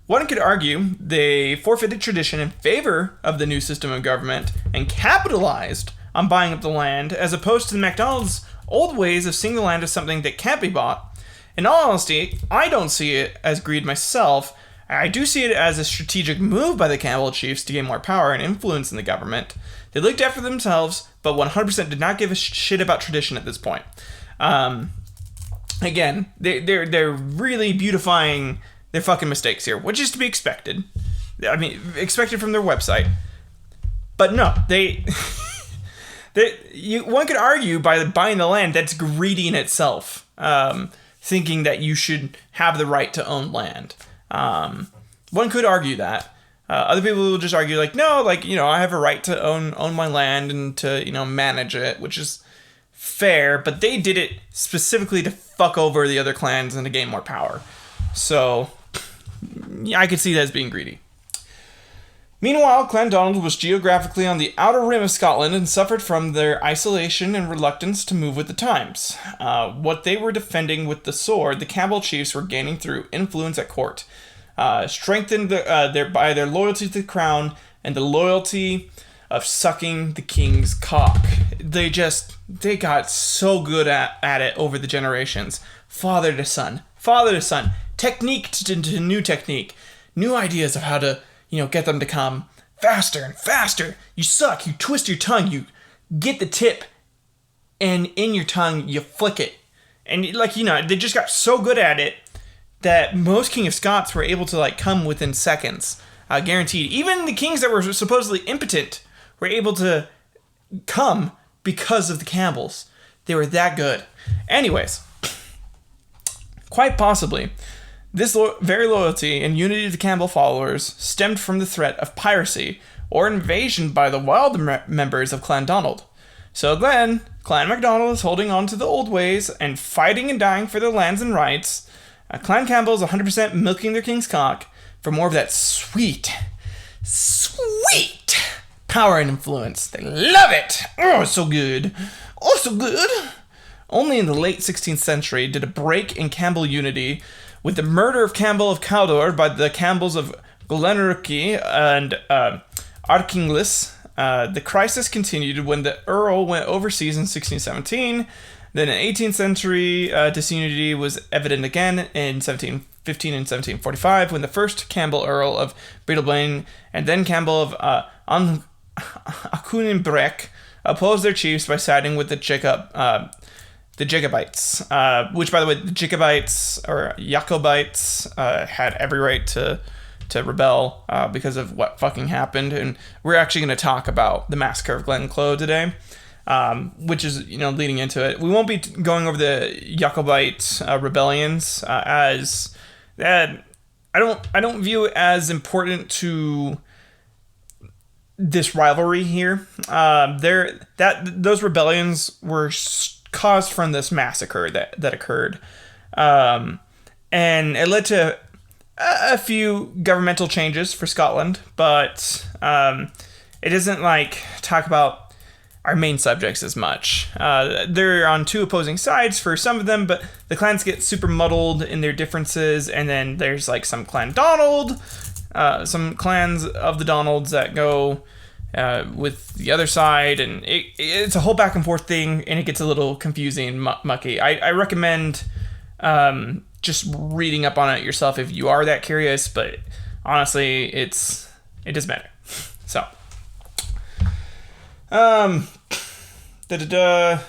One could argue they forfeited tradition in favor of the new system of government and capitalized on buying up the land, as opposed to the MacDonalds' old ways of seeing the land as something that can't be bought. In all honesty, I don't see it as greed myself. I do see it as a strategic move by the Campbell chiefs to gain more power and influence in the government. They looked after themselves, but 100% did not give a shit about tradition at this point. Again, they're really beautifying their fucking mistakes here, which is to be expected. I mean, expected from their website. But no, one could argue by buying the land, that's greedy in itself. Thinking that you should have the right to own land. One could argue that. Other people will just argue like, no, like, I have a right to own my land and to, manage it, which is fair, but they did it specifically to fuck over the other clans and to gain more power. So, yeah, I could see that as being greedy. Meanwhile, Clandonald was geographically on the outer rim of Scotland and suffered from their isolation and reluctance to move with the times. What they were defending with the sword, the Campbell chiefs were gaining through influence at court, strengthened by their loyalty to the crown and the loyalty of sucking the king's cock. They got so good at it over the generations. Father to son, technique to new technique, new ideas of how to, get them to come faster and faster. You suck, you twist your tongue, you get the tip, and in your tongue, you flick it. And they just got so good at it that most King of Scots were able to come within seconds, guaranteed. Even the kings that were supposedly impotent were able to come because of the Campbells. They were that good. Anyways, quite possibly, this very loyalty and unity of the Campbell followers stemmed from the threat of piracy or invasion by the wild members of Clandonald. So then, Clan MacDonald is holding on to the old ways and fighting and dying for their lands and rights. Clan Campbell is 100% milking their king's cock for more of that sweet power and influence. They love it. Oh, so good. Oh, so good. Only in the late 16th century did a break in Campbell unity with the murder of Campbell of Cawdor by the Campbells of Glenorchy and Arkinglis. The crisis continued when the Earl went overseas in 1617. Then in 18th century, disunity was evident again in 1715 and 1745 when the first Campbell Earl of Breadalbane and then Campbell of Auchinleck opposed their chiefs by siding with the Jacobites, which, by the way, the Jacobites or Jacobites had every right to rebel because of what fucking happened, and we're actually going to talk about the massacre of Glencloe today, which is leading into it. We won't be going over the Jacobite rebellions as that. I don't view it as important to this rivalry here. Those rebellions were caused from this massacre that occurred, and it led to a few governmental changes for Scotland, but it doesn't talk about our main subjects as much. They're on two opposing sides for some of them, but the clans get super muddled in their differences, and then there's some Clan Donald, some clans of the Donalds that go with the other side, and it's a whole back and forth thing, and it gets a little confusing and mucky. I recommend just reading up on it yourself if you are that curious, but honestly, it doesn't matter. So, the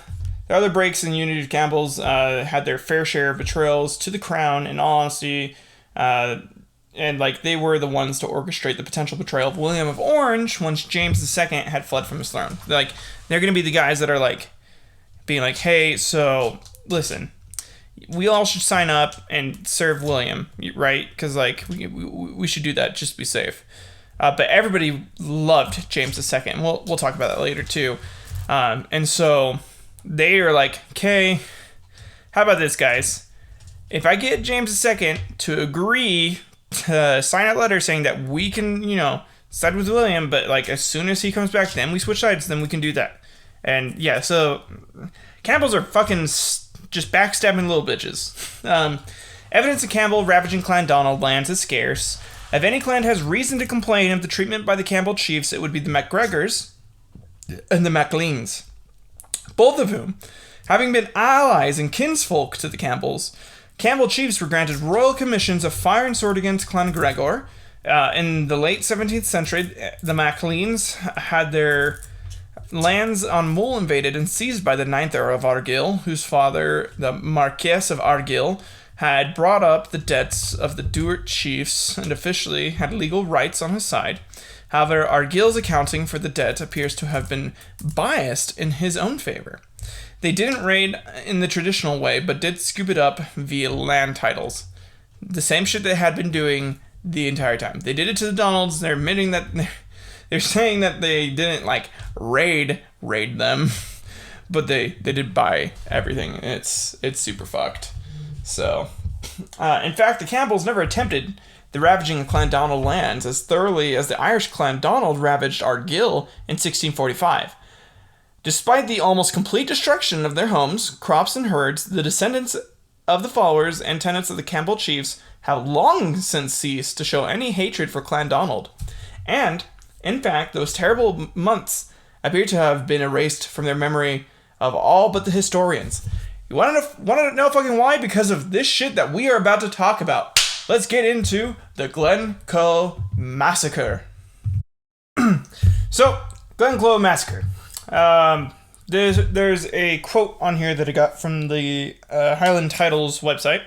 other breaks in unity of Campbell's had their fair share of betrayals to the crown, in all honesty, and like they were the ones to orchestrate the potential betrayal of William of Orange once James II had fled from his throne. Like, they're going to be the guys that are like being like, hey, so listen, we all should sign up and serve William, right? Because like we should do that just to be safe. But everybody loved James II. We'll talk about that later too. And so they are like, okay, how about this, guys? If I get James II to agree to sign a letter saying that we can, side with William, but like as soon as he comes back, then we switch sides, then we can do that. And yeah, so Campbells are fucking just backstabbing little bitches. Evidence of Campbell ravaging Clan Donald lands is scarce. If any clan has reason to complain of the treatment by the Campbell chiefs, it would be the MacGregors and the MacLeans, both of whom, having been allies and kinsfolk to the Campbells, Campbell chiefs were granted royal commissions of fire and sword against Clan Gregor. In the late 17th century, the MacLeans had their lands on Mull invaded and seized by the 9th Earl of Argyll, whose father, the Marquess of Argyll, had brought up the debts of the Duart chiefs and officially had legal rights on his side. However, Argyll's accounting for the debt appears to have been biased in his own favor. They didn't raid in the traditional way, but did scoop it up via land titles. The same shit they had been doing the entire time. They did it to the Donalds. They're admitting that they're saying that they didn't like raid them, but they did buy everything. It's super fucked. So, in fact, the Campbells never attempted the ravaging of Clan Donald lands as thoroughly as the Irish Clan Donald ravaged Argyll in 1645. Despite the almost complete destruction of their homes, crops, and herds, the descendants of the followers and tenants of the Campbell chiefs have long since ceased to show any hatred for Clan Donald. And, in fact, those terrible months appear to have been erased from their memory of all but the historians. You want to know fucking why? Because of this shit that we are about to talk about. Let's get into the Glencoe Massacre. So, Glencoe Massacre. There's a quote on here that I got from the Highland Titles website.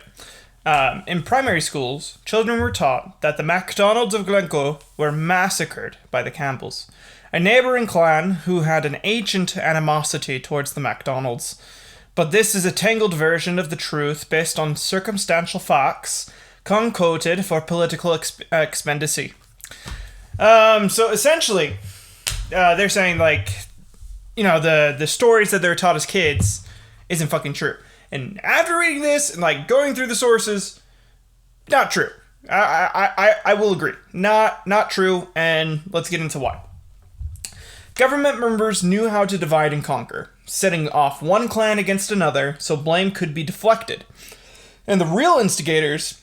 In primary schools, children were taught that the MacDonalds of Glencoe were massacred by the Campbells, a neighbouring clan who had an ancient animosity towards the MacDonalds. But this is a tangled version of the truth based on circumstantial facts concocted for political expediency. So essentially, they're saying like, the stories that they're taught as kids isn't fucking true. And after reading this and like going through the sources, not true. I will agree. Not true, and let's get into why. Government members knew how to divide and conquer, setting off one clan against another so blame could be deflected. And the real instigators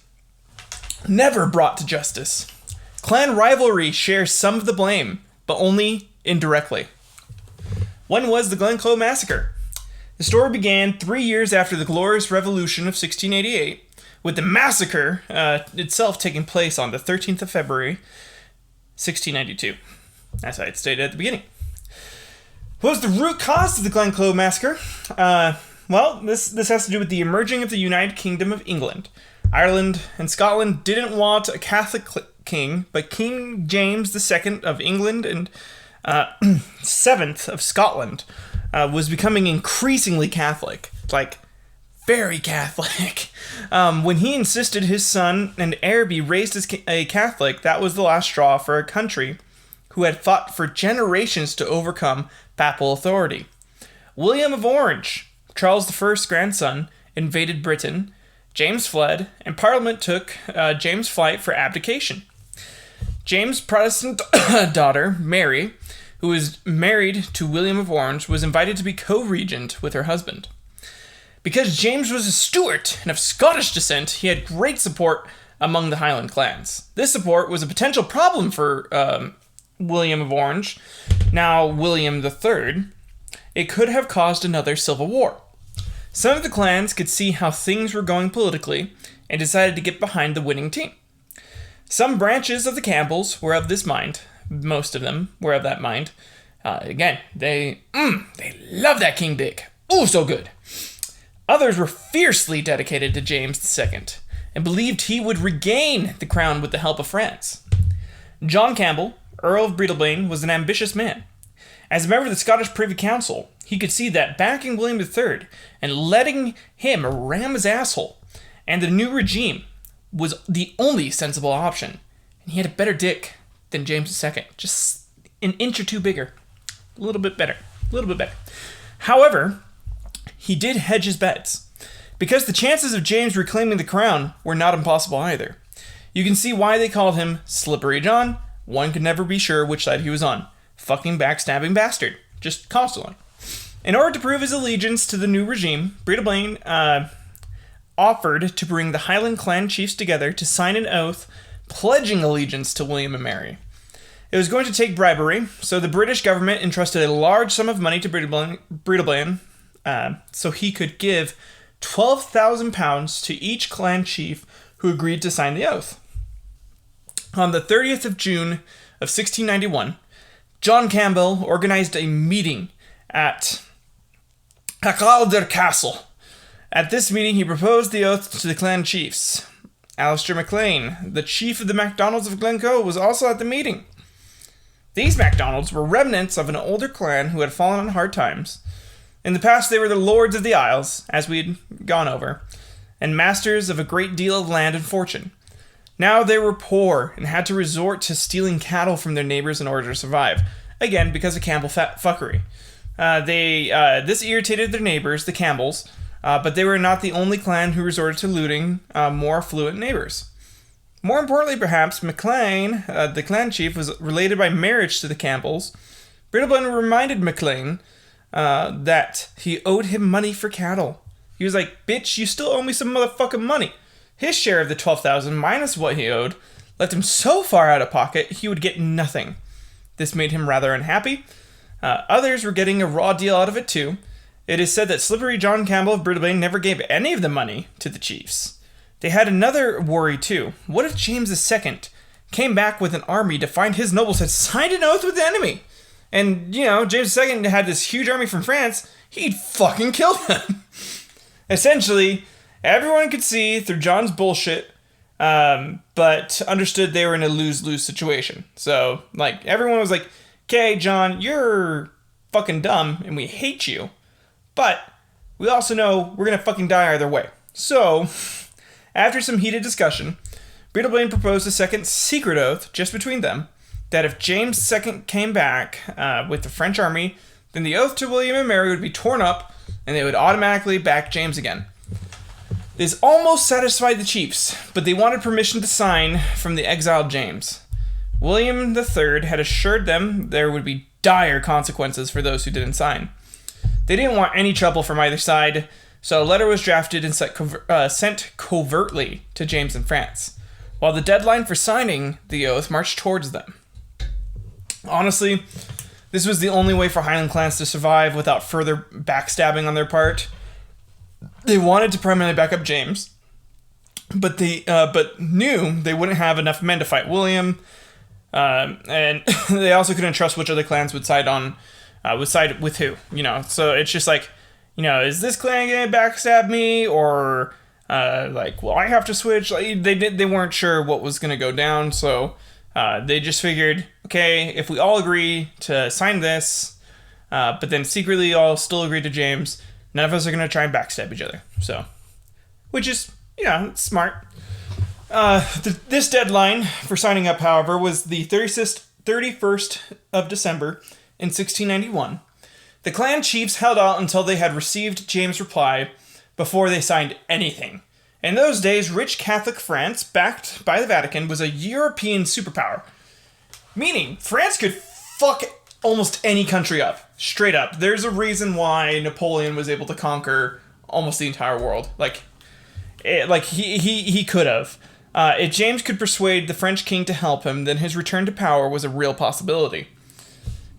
never brought to justice. Clan rivalry shares some of the blame, but only indirectly. When was the Glencoe Massacre? The story began 3 years after the Glorious Revolution of 1688, with the massacre itself taking place on the 13th of February, 1692, as I had stated at the beginning. What was the root cause of the Glencoe Massacre? Well, this has to do with the emerging of the United Kingdom of England. Ireland and Scotland didn't want a Catholic king, but King James II of England and 7th of Scotland was becoming increasingly Catholic, like very Catholic. When he insisted his son and heir be raised as a Catholic, that was the last straw for a country who had fought for generations to overcome papal authority. William of Orange, Charles I's grandson, invaded Britain. James fled, and Parliament took James' flight for abdication. James' Protestant daughter, Mary, who was married to William of Orange, was invited to be co-regent with her husband. Because James was a Stuart and of Scottish descent, he had great support among the Highland clans. This support was a potential problem for William of Orange, now William III. It could have caused another civil war. Some of the clans could see how things were going politically and decided to get behind the winning team. Some branches of the Campbells were of this mind, Most of them were of that mind. Again, they love that King Dick. Oh, so good. Others were fiercely dedicated to James II and believed he would regain the crown with the help of France. John Campbell, Earl of Breadalbane, was an ambitious man. As a member of the Scottish Privy Council, he could see that backing William III and letting him ram his asshole and the new regime was the only sensible option. And he had a better dick than James II. Just an inch or two bigger. A little bit better. However, he did hedge his bets, because the chances of James reclaiming the crown were not impossible either. You can see why they called him Slippery John. One could never be sure which side he was on. Fucking backstabbing bastard. Just constantly. In order to prove his allegiance to the new regime, Breadalbane offered to bring the Highland clan chiefs together to sign an oath pledging allegiance to William and Mary. It was going to take bribery, so the British government entrusted a large sum of money to Breadalbane so he could give £12,000 to each clan chief who agreed to sign the oath. On the 30th of June of 1691, John Campbell organized a meeting at Calder Castle. At this meeting, he proposed the oath to the clan chiefs. Alistair MacLean, the chief of the MacDonalds of Glencoe, was also at the meeting. These MacDonalds were remnants of an older clan who had fallen on hard times. In the past, they were the lords of the Isles, as we'd gone over, and masters of a great deal of land and fortune. Now they were poor and had to resort to stealing cattle from their neighbors in order to survive. Again, because of Campbell fuckery. This irritated their neighbors, the Campbells, but they were not the only clan who resorted to looting more affluent neighbors. More importantly, perhaps, MacLean, the clan chief, was related by marriage to the Campbells. Breadalbane reminded MacLean that he owed him money for cattle. He was like, bitch, you still owe me some motherfucking money. His share of the $12,000 minus what he owed left him so far out of pocket he would get nothing. This made him rather unhappy. Others were getting a raw deal out of it too. It is said that Slippery John Campbell of Breadalbane never gave any of the money to the chiefs. They had another worry too. What if James II came back with an army to find his nobles had signed an oath with the enemy? And, James II had this huge army from France. He'd fucking kill them. Essentially, everyone could see through John's bullshit, but understood they were in a lose-lose situation. So, everyone was like, okay, John, you're fucking dumb, and we hate you. But we also know we're going to fucking die either way. So, after some heated discussion, Breadalbane proposed a second secret oath, just between them, that if James II came back with the French army, then the oath to William and Mary would be torn up, and they would automatically back James again. This almost satisfied the chiefs, but they wanted permission to sign from the exiled James. William III had assured them there would be dire consequences for those who didn't sign. They didn't want any trouble from either side, so a letter was drafted and sent covertly to James in France, while the deadline for signing the oath marched towards them. Honestly, this was the only way for Highland clans to survive without further backstabbing on their part. They wanted to primarily back up James, but knew they wouldn't have enough men to fight William, and they also couldn't trust which other clans would side with who. So it's just like, is this clan gonna backstab me, or will I have to switch? They weren't sure what was gonna go down, so they just figured, okay, if we all agree to sign this, but then secretly all still agree to James, none of us are going to try and backstab each other. So, which is, it's smart. This deadline for signing up, however, was the 31st of December in 1691. The clan chiefs held out until they had received James' reply before they signed anything. In those days, rich Catholic France, backed by the Vatican, was a European superpower. Meaning, France could fuck almost any country up. Straight up. There's a reason why Napoleon was able to conquer almost the entire world. He could have. If James could persuade the French king to help him, then his return to power was a real possibility.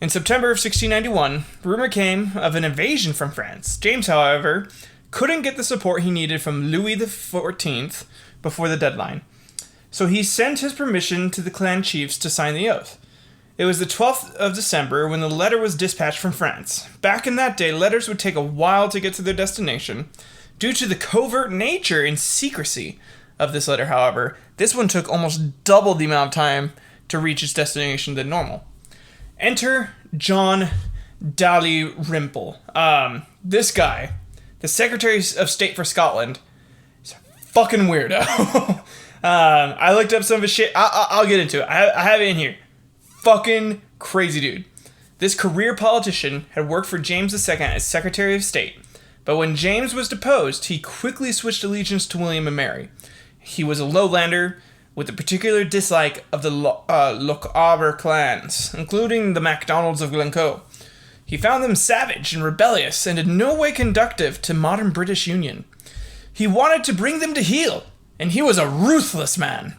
In September of 1691, rumor came of an invasion from France. James, however, couldn't get the support he needed from Louis XIV before the deadline. So he sent his permission to the clan chiefs to sign the oath. It was the 12th of December when the letter was dispatched from France. Back in that day, letters would take a while to get to their destination. Due to the covert nature and secrecy of this letter, however, this one took almost double the amount of time to reach its destination than normal. Enter John Dalrymple. This guy, the Secretary of State for Scotland, is a fucking weirdo. I looked up some of his shit. I'll get into it. I have it in here. Fucking crazy dude. This career politician had worked for James II as Secretary of State, but when James was deposed, he quickly switched allegiance to William and Mary. He was a lowlander with a particular dislike of the Lochaber clans, including the MacDonalds of Glencoe. He found them savage and rebellious and in no way conducive to modern British Union. He wanted to bring them to heel, and he was a ruthless man.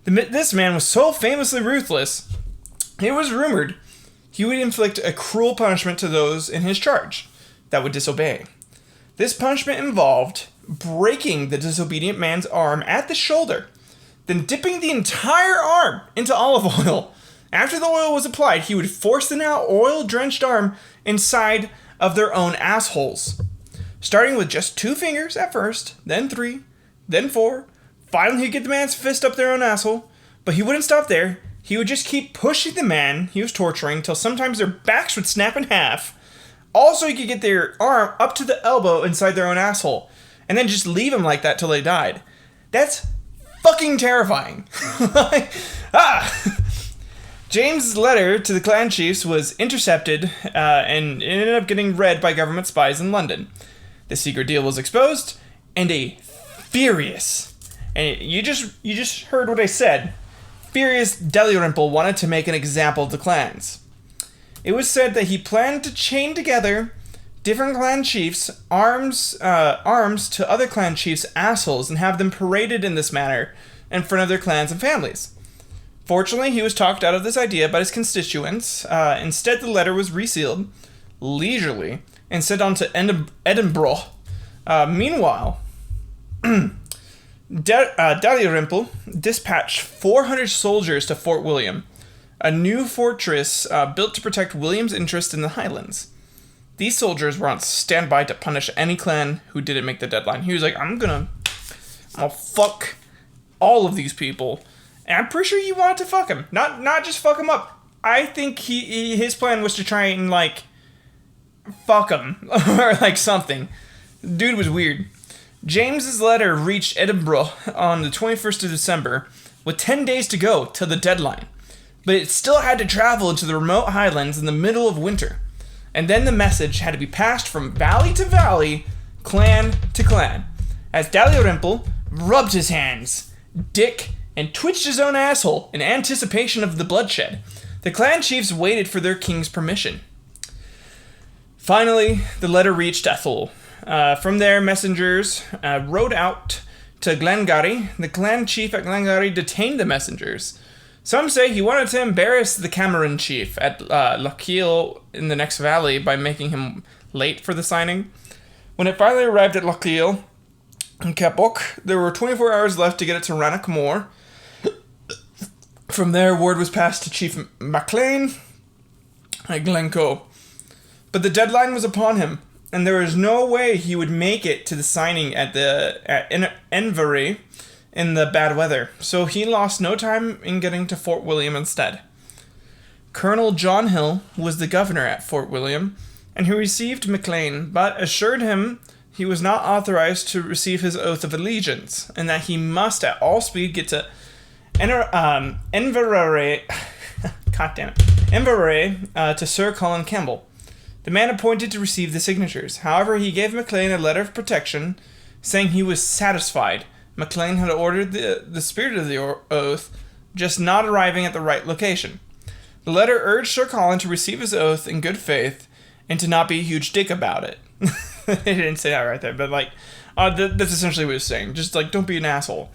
This man was so famously ruthless, it was rumored he would inflict a cruel punishment to those in his charge that would disobey. This punishment involved breaking the disobedient man's arm at the shoulder, then dipping the entire arm into olive oil. After the oil was applied, he would force the now oil-drenched arm inside of their own assholes. Starting with just 2 fingers at first, then 3, then 4. Finally, he'd get the man's fist up their own asshole, but he wouldn't stop there. He would just keep pushing the man he was torturing till sometimes their backs would snap in half. Also, he could get their arm up to the elbow inside their own asshole, and then just leave them like that till they died. That's fucking terrifying. James's letter to the clan chiefs was intercepted and it ended up getting read by government spies in London. The secret deal was exposed, and a furious, and you just heard what I said, furious Dalrymple wanted to make an example of the clans. It was said that he planned to chain together different clan chiefs' arms to other clan chiefs' assholes and have them paraded in this manner in front of their clans and families. Fortunately, he was talked out of this idea by his constituents. Instead, the letter was resealed leisurely and sent on to Edinburgh. Meanwhile, Dalrymple dispatched 400 soldiers to Fort William, a new fortress built to protect William's interest in the Highlands. These soldiers were on standby to punish any clan who didn't make the deadline. He was like, I'll fuck all of these people. And I'm pretty sure he wanted to fuck him. Not just fuck him up. I think his plan was to try and, like, fuck him. Or, like, something. Dude was weird. James's letter reached Edinburgh on the 21st of December, with 10 days to go till the deadline. But it still had to travel into the remote highlands in the middle of winter. And then the message had to be passed from valley to valley, clan to clan. As Dalrymple rubbed his hands, dick, and twitched his own asshole in anticipation of the bloodshed, the clan chiefs waited for their king's permission. Finally, the letter reached Ethel. From there, messengers rode out to Glengarry. The clan chief at Glengarry detained the messengers. Some say he wanted to embarrass the Cameron chief at Lochiel in the next valley by making him late for the signing. When it finally arrived at Lochiel in Campbell, there were 24 hours left to get it to Rannoch Moor. From there, word was passed to Chief MacLean at Glencoe. But the deadline was upon him, and there was no way he would make it to the signing at Inverary in the bad weather, so he lost no time in getting to Fort William instead. Colonel John Hill was the governor at Fort William, and he received MacLean, but assured him he was not authorized to receive his oath of allegiance, and that he must at all speed get to Inverary to Sir Colin Campbell, the man appointed to receive the signatures. However, he gave MacLean a letter of protection, saying he was satisfied MacLean had ordered the spirit of the oath, just not arriving at the right location. The letter urged Sir Colin to receive his oath in good faith, and to not be a huge dick about it. They didn't say that right there, but, like, that's essentially what he was saying. Just, like, don't be an asshole.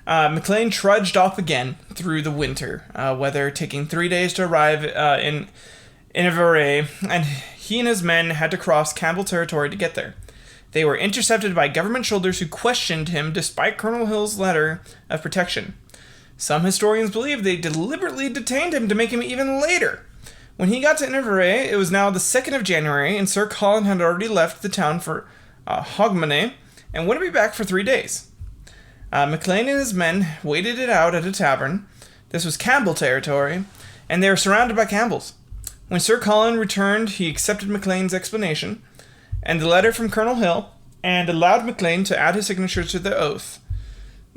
MacLean trudged off again through the winter weather, taking 3 days to arrive in Inverary, and he and his men had to cross Campbell territory to get there. They were intercepted by government soldiers who questioned him despite Colonel Hill's letter of protection. Some historians believe they deliberately detained him to make him even later. When he got to Inverary, it was now the 2nd of January, and Sir Colin had already left the town for Hogmanay and wouldn't be back for 3 days. Maclean and his men waited it out at a tavern. This was Campbell territory, and they were surrounded by Campbells. When Sir Colin returned, he accepted Maclean's explanation and the letter from Colonel Hill, and allowed Maclean to add his signature to the oath.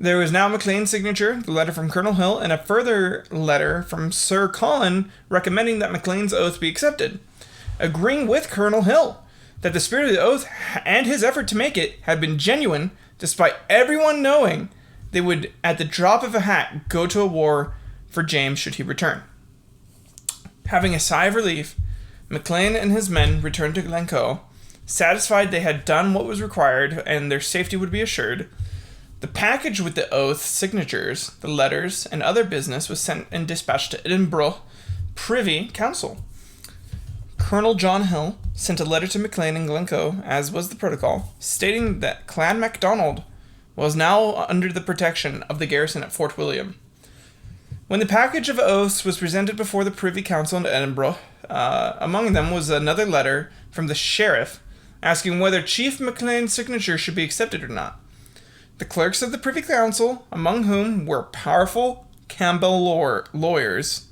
There was now Maclean's signature, the letter from Colonel Hill, and a further letter from Sir Colin recommending that Maclean's oath be accepted, agreeing with Colonel Hill that the spirit of the oath and his effort to make it had been genuine, despite everyone knowing they would, at the drop of a hat, go to a war for James should he return. Having a sigh of relief, Maclean and his men returned to Glencoe, satisfied they had done what was required and their safety would be assured. The package with the oath, signatures, the letters, and other business was sent and dispatched to Edinburgh Privy Council. Colonel John Hill sent a letter to Maclean and Glencoe, as was the protocol, stating that Clan MacDonald was now under the protection of the garrison at Fort William. When the package of oaths was presented before the Privy Council in Edinburgh, among them was another letter from the sheriff asking whether Chief Maclean's signature should be accepted or not. The clerks of the Privy Council, among whom were powerful Campbell lawyers,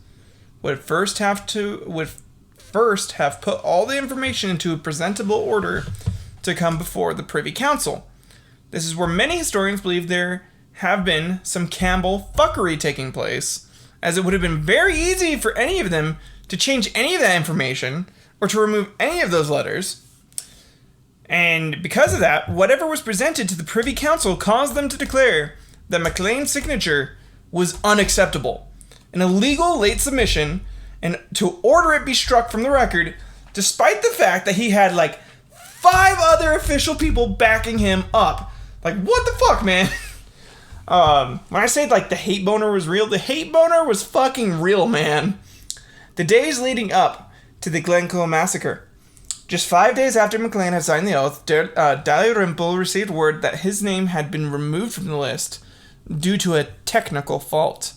would first have put all the information into a presentable order to come before the Privy Council. This is where many historians believe there have been some Campbell fuckery taking place, as it would have been very easy for any of them to change any of that information or to remove any of those letters. And because of that, whatever was presented to the Privy Council caused them to declare that Maclean's signature was unacceptable, an illegal late submission, and to order it be struck from the record, despite the fact that he had like 5 other official people backing him up. Like, what the fuck, man? When I say like the hate boner was real, the hate boner was fucking real, man. The days leading up to the Glencoe massacre. Just 5 days after Maclean had signed the oath, Dalrymple received word that his name had been removed from the list due to a technical fault.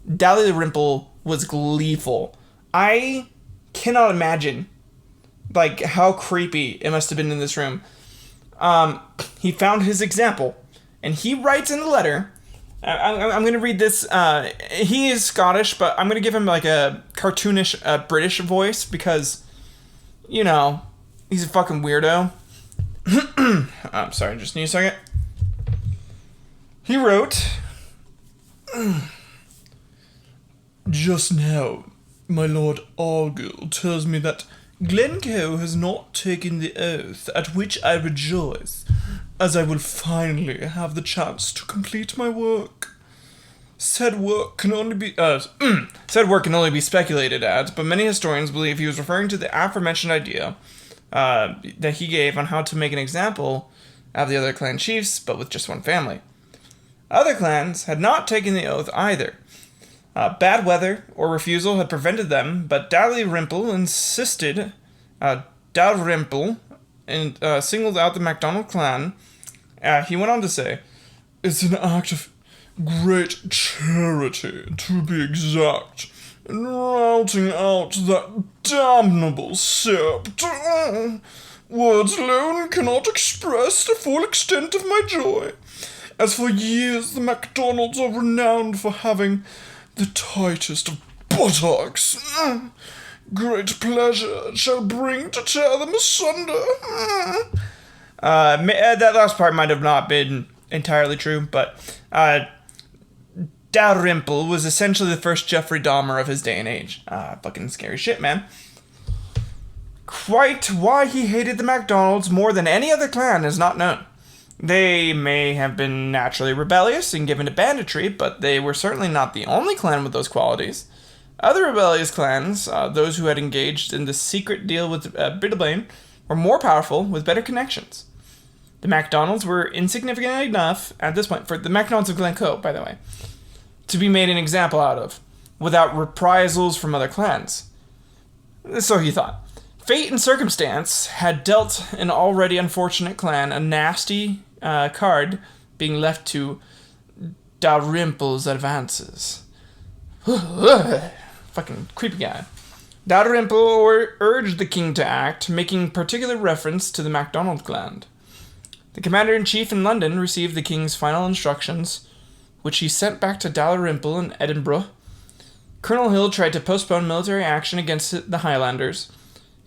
Dalrymple was gleeful. I cannot imagine like how creepy it must have been in this room. He found his example, and he writes in the letter. I'm going to read this. He is Scottish, but I'm going to give him like a cartoonish British voice because, you know, he's a fucking weirdo. I'm sorry, just need a second. He wrote, "Just now, my Lord Argyll tells me that Glencoe has not taken the oath, at which I rejoice, as I will finally have the chance to complete my work. Said work can only be speculated at, but many historians believe he was referring to the aforementioned idea that he gave on how to make an example of the other clan chiefs, but with just one family. Other clans had not taken the oath either. Bad weather or refusal had prevented them, but Dalrymple insisted. Dalrymple singled out the MacDonald clan. He went on to say, "It's an act of great charity, to be exact, in routing out that damnable sept. Words alone cannot express the full extent of my joy. As for years, the MacDonalds are renowned for having the tightest of buttocks. Great pleasure it shall bring to tear them asunder." That last part might have not been entirely true, but Dalrymple was essentially the first Jeffrey Dahmer of his day and age. Fucking scary shit, man. Quite why he hated the MacDonalds more than any other clan is not known. They may have been naturally rebellious and given to banditry, but they were certainly not the only clan with those qualities. Other rebellious clans, those who had engaged in the secret deal with Brittlebane, were more powerful with better connections. The MacDonalds were insignificant enough at this point, for the MacDonalds of Glencoe, by the way, to be made an example out of, without reprisals from other clans. So he thought. Fate and circumstance had dealt an already unfortunate clan a nasty card, being left to Dalrymple's advances. Fucking creepy guy. Dalrymple urged the king to act, making particular reference to the MacDonald clan. The commander-in-chief in London received the king's final instructions, which he sent back to Dalrymple in Edinburgh. Colonel Hill tried to postpone military action against the Highlanders.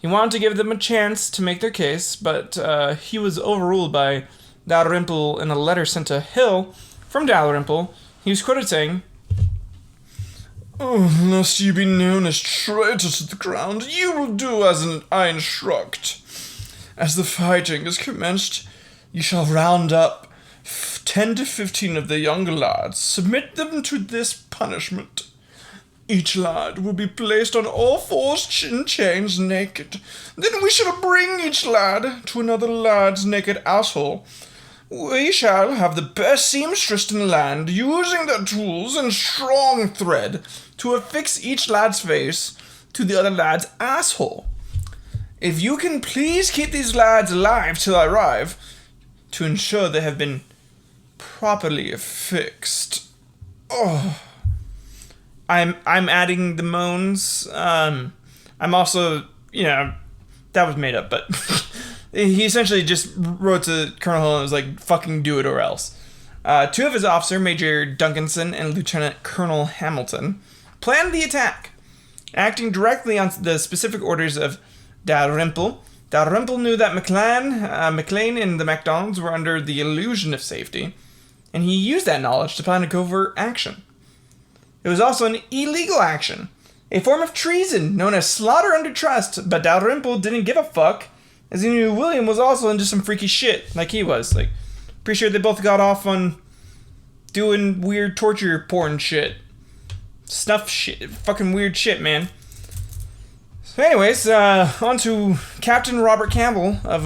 He wanted to give them a chance to make their case, but he was overruled by Dalrymple in a letter sent to Hill from Dalrymple. He was quoted saying, "Oh, lest you be known as traitor to the crown, you will do as I instruct. As the fighting is commenced, you shall round up 10 to 15 of the younger lads, submit them to this punishment. Each lad will be placed on all fours in chains naked. Then we shall bring each lad to another lad's naked asshole. We shall have the best seamstress in the land, using their tools and strong thread to affix each lad's face to the other lad's asshole. If you can please keep these lads alive till I arrive, to ensure they have been properly affixed." Oh, I'm adding the moans. I'm also, that was made up, but he essentially just wrote to Colonel Hill and was like, "Fucking do it or else." Two of his officers, Major Duncanson and Lieutenant Colonel Hamilton, planned the attack, acting directly on the specific orders of Dalrymple. Dalrymple knew that Maclean and the MacDonalds were under the illusion of safety, and he used that knowledge to plan a covert action. It was also an illegal action, a form of treason known as slaughter under trust, but Dalrymple didn't give a fuck, as he knew William was also into some freaky shit, like he was. Like, pretty sure they both got off on doing weird torture porn shit. Snuff shit. Fucking weird shit, man. So anyways, on to Captain Robert Campbell of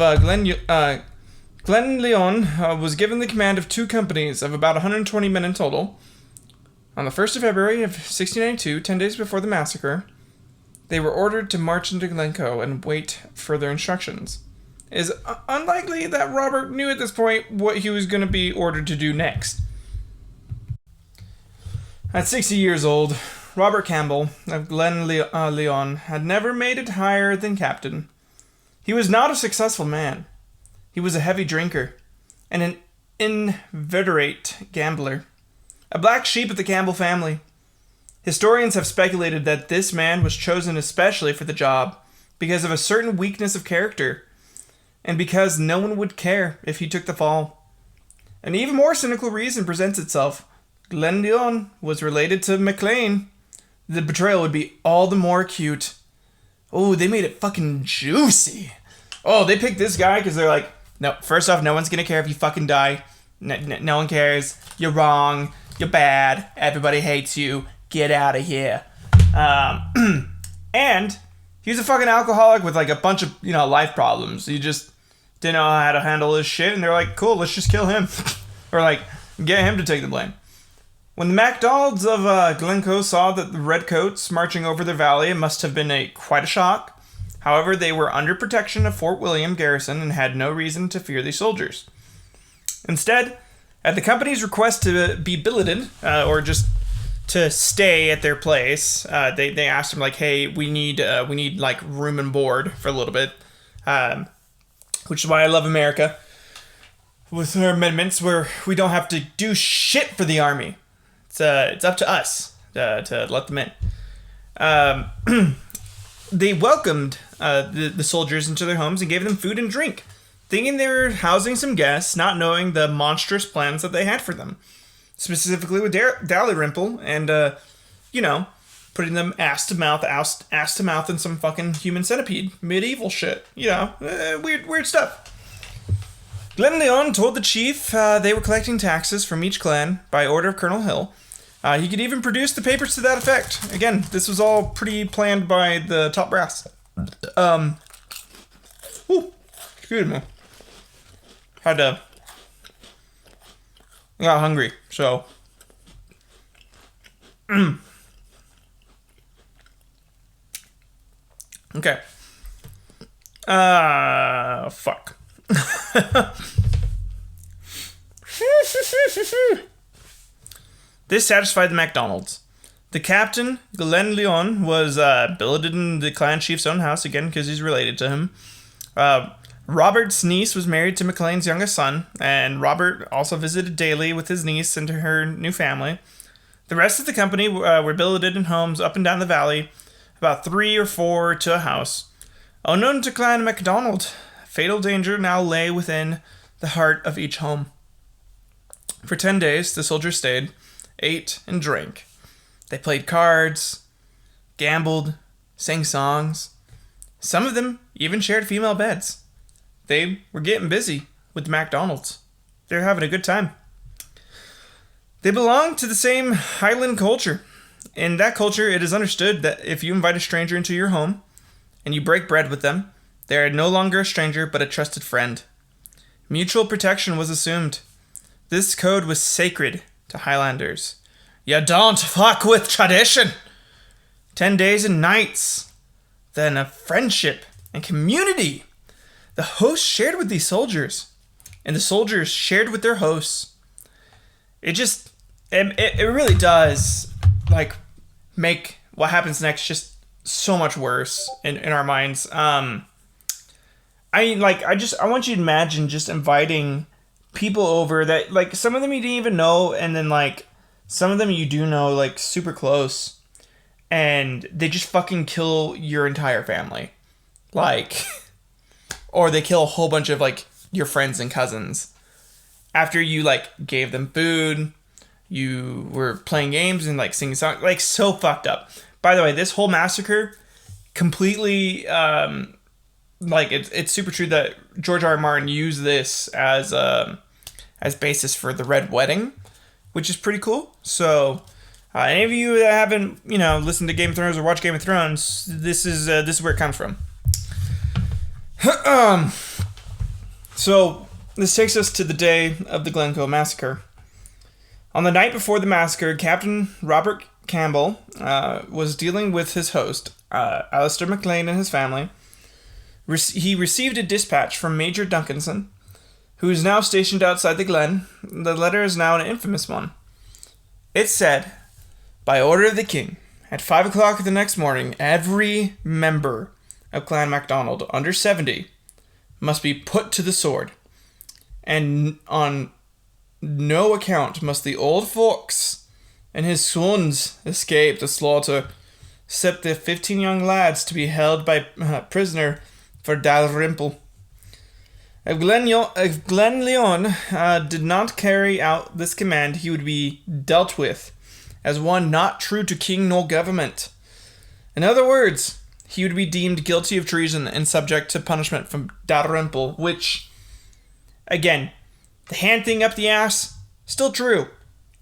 Glenlyon was given the command of 2 companies of about 120 men in total. On the 1st of February of 1692, 10 days before the massacre, they were ordered to march into Glencoe and wait further instructions. It is unlikely that Robert knew at this point what he was going to be ordered to do next. At 60 years old, Robert Campbell of Glenlyon had never made it higher than captain. He was not a successful man. He was a heavy drinker and an inveterate gambler. A black sheep of the Campbell family. Historians have speculated that this man was chosen especially for the job because of a certain weakness of character, and because no one would care if he took the fall. An even more cynical reason presents itself. Glenlyon was related to Maclean. The betrayal would be all the more acute. Oh, they made it fucking juicy. Oh, they picked this guy because they're like, no, first off, no one's gonna care if you fucking die. No one cares. You're wrong. You're bad. Everybody hates you. Get out of here. And he was a fucking alcoholic with like a bunch of, life problems. He just didn't know how to handle his shit. And they're like, cool, let's just kill him. Or like, get him to take the blame. When the MacDonalds of Glencoe saw that the redcoats marching over their valley, it must have been quite a shock. However, they were under protection of Fort William garrison and had no reason to fear these soldiers. Instead, at the company's request to be billeted, or just to stay at their place, they asked him like, "Hey, we need like room and board for a little bit," which is why I love America with our amendments where we don't have to do shit for the army. It's up to us to let them in. They welcomed the soldiers into their homes and gave them food and drink, thinking they were housing some guests, not knowing the monstrous plans that they had for them. Specifically with Dalrymple and, putting them ass to mouth in some fucking human centipede. Medieval shit. Weird stuff. Glenlyon told the chief they were collecting taxes from each clan by order of Colonel Hill. He could even produce the papers to that effect. Again, this was all pretty planned by the top brass. Excuse me. I got hungry, so. Okay. Fuck. This satisfied the MacDonalds. The captain, Glenlyon, was billeted in the clan chief's own house, again because he's related to him. Robert's niece was married to Maclean's youngest son, and Robert also visited daily with his niece and her new family. The rest of the company were billeted in homes up and down the valley, about 3 or 4 to a house. Unknown to Clan MacDonald, fatal danger now lay within the heart of each home. For 10 days, the soldiers stayed, ate, and drank. They played cards, gambled, sang songs. Some of them even shared female beds. They were getting busy with the MacDonalds. They were having a good time. They belonged to the same highland culture. In that culture, it is understood that if you invite a stranger into your home and you break bread with them, they are no longer a stranger but a trusted friend. Mutual protection was assumed. This code was sacred to Highlanders. You don't fuck with tradition. 10 days and nights. Then of friendship and community. The hosts shared with these soldiers, and the soldiers shared with their hosts. It really does, like, make what happens next just so much worse in our minds. I want you to imagine just inviting people over that, like, some of them you didn't even know, and then, like, some of them you do know, like, super close, and they just fucking kill your entire family. Like, or they kill a whole bunch of, like, your friends and cousins. After you, like, gave them food, you were playing games and, like, singing songs. Like, so fucked up. By the way, this whole massacre completely, it's super true that George R. R. Martin used this as basis for the Red Wedding, which is pretty cool. So, any of you that haven't, listened to Game of Thrones or watched Game of Thrones, this is where it comes from. So, this takes us to the day of the Glencoe Massacre. On the night before the massacre, Captain Robert Campbell was dealing with his host, Alistair MacLean, and his family. He received a dispatch from Major Duncanson, who is now stationed outside the glen. The letter is now an infamous one. It said, by order of the king, at 5 o'clock the next morning, every member of Clan MacDonald under 70 must be put to the sword, and on no account must the old fox and his sons escape the slaughter, except the 15 young lads to be held by prisoner for Dalrymple. If Glenlyon did not carry out this command, he would be dealt with as one not true to king nor government. In other words, he would be deemed guilty of treason and subject to punishment from Dalrymple, which, again, the hand thing up the ass, still true,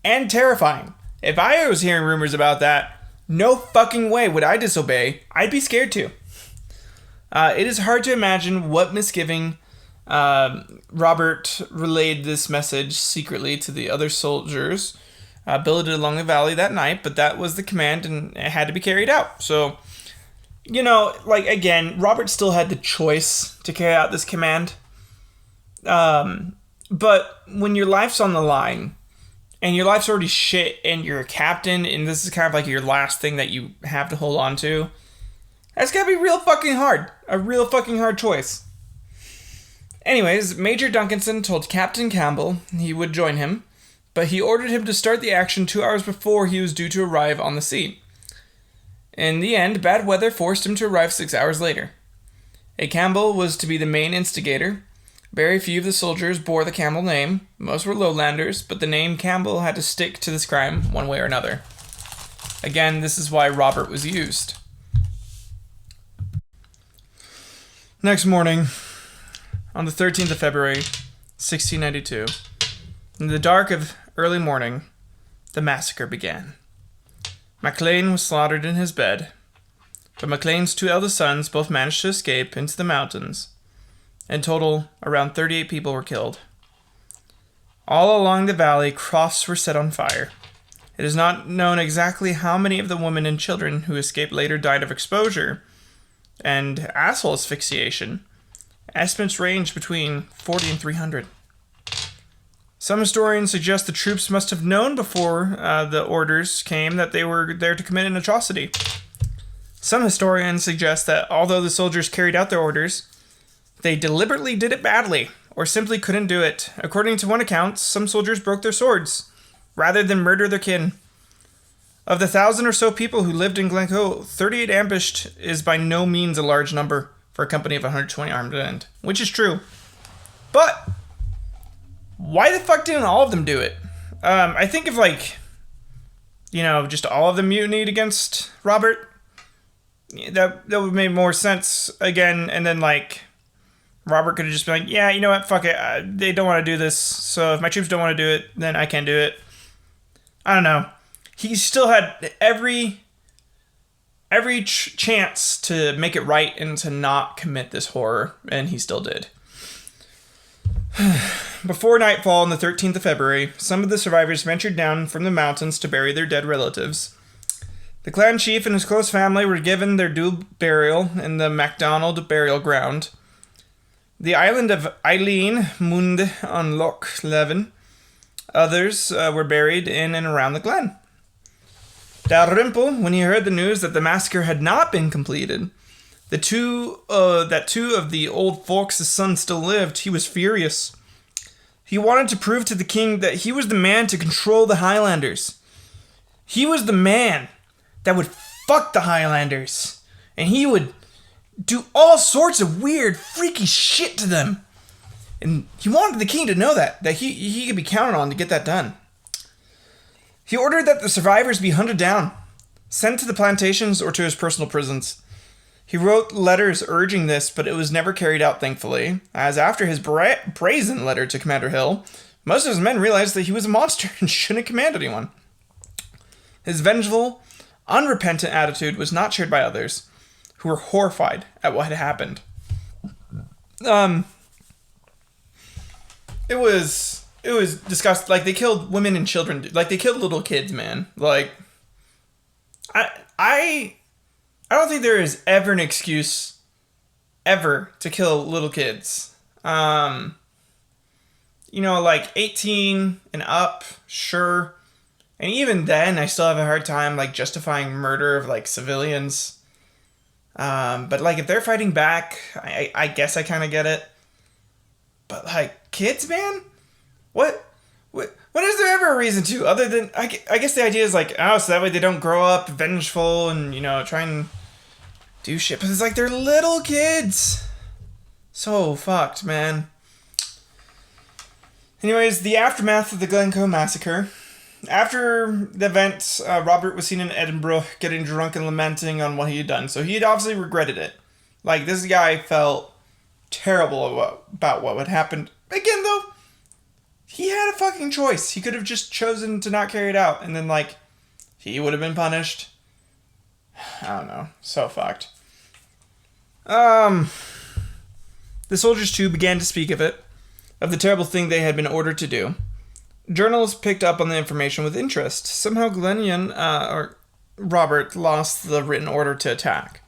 and terrifying. If I was hearing rumors about that, no fucking way would I disobey. I'd be scared too. It is hard to imagine what misgiving Robert relayed this message secretly to the other soldiers billeted along the valley that night, but that was the command and it had to be carried out. So, again, Robert still had the choice to carry out this command. But when your life's on the line, and your life's already shit, and you're a captain, and this is kind of like your last thing that you have to hold on to, that's gotta be real fucking hard. A real fucking hard choice. Anyways, Major Duncanson told Captain Campbell he would join him, but he ordered him to start the action 2 hours before he was due to arrive on the scene. In the end, bad weather forced him to arrive 6 hours later. A Campbell was to be the main instigator. Very few of the soldiers bore the Campbell name. Most were lowlanders, but the name Campbell had to stick to this crime one way or another. Again, this is why Robert was used. Next morning, on the 13th of February, 1692, in the dark of early morning, the massacre began. MacLean was slaughtered in his bed, but MacLean's 2 eldest sons both managed to escape into the mountains. In total, around 38 people were killed. All along the valley, crofts were set on fire. It is not known exactly how many of the women and children who escaped later died of exposure and asshole asphyxiation. Estimates range between 40 and 300. Some historians suggest the troops must have known before the orders came that they were there to commit an atrocity. Some historians suggest that although the soldiers carried out their orders, they deliberately did it badly, or simply couldn't do it. According to one account, some soldiers broke their swords, rather than murder their kin. Of the 1,000 or so people who lived in Glencoe, 38 ambushed is by no means a large number for a company of 120 armed men, which is true. But why the fuck didn't all of them do it? I think if, just all of them mutinied against Robert, that would make more sense again, and then, Robert could have just been like, yeah, you know what, fuck it, they don't want to do this, so if my troops don't want to do it, then I can't do it. I don't know. He still had every chance to make it right and to not commit this horror, and he still did. Before nightfall on the 13th of February, some of the survivors ventured down from the mountains to bury their dead relatives. The clan chief and his close family were given their due burial in the MacDonald burial ground. The island of Eileen Munde on Loch Leven. Others were buried in and around the glen. Dalrymple, when he heard the news that the massacre had not been completed, that two of the old folks' sons still lived, he was furious. He wanted to prove to the king that he was the man to control the Highlanders. He was the man that would fuck the Highlanders, and he would do all sorts of weird, freaky shit to them. And he wanted the king to know that he could be counted on to get that done. He ordered that the survivors be hunted down, sent to the plantations or to his personal prisons. He wrote letters urging this, but it was never carried out, thankfully, as after his brazen letter to Commander Hill, most of his men realized that he was a monster and shouldn't command anyone. His vengeful, unrepentant attitude was not shared by others, who were horrified at what had happened. It was disgusting. They killed women and children. They killed little kids, man. I don't think there is ever an excuse ever to kill little kids. 18 and up, sure. And even then, I still have a hard time, justifying murder of, civilians. But, if they're fighting back, I guess I kind of get it. But, kids, man? What is there ever a reason to, other than, I guess the idea is, so that way they don't grow up vengeful and, try and do shit. But it's they're little kids. So fucked, man. Anyways, the aftermath of the Glencoe massacre. After the event, Robert was seen in Edinburgh getting drunk and lamenting on what he had done. So he had obviously regretted it. This guy felt terrible about what had happened. Again, though, he had a fucking choice. He could have just chosen to not carry it out. And then, he would have been punished. I don't know. So fucked. The soldiers, too, began to speak of it. Of the terrible thing they had been ordered to do. Journalists picked up on the information with interest. Somehow Robert lost the written order to attack.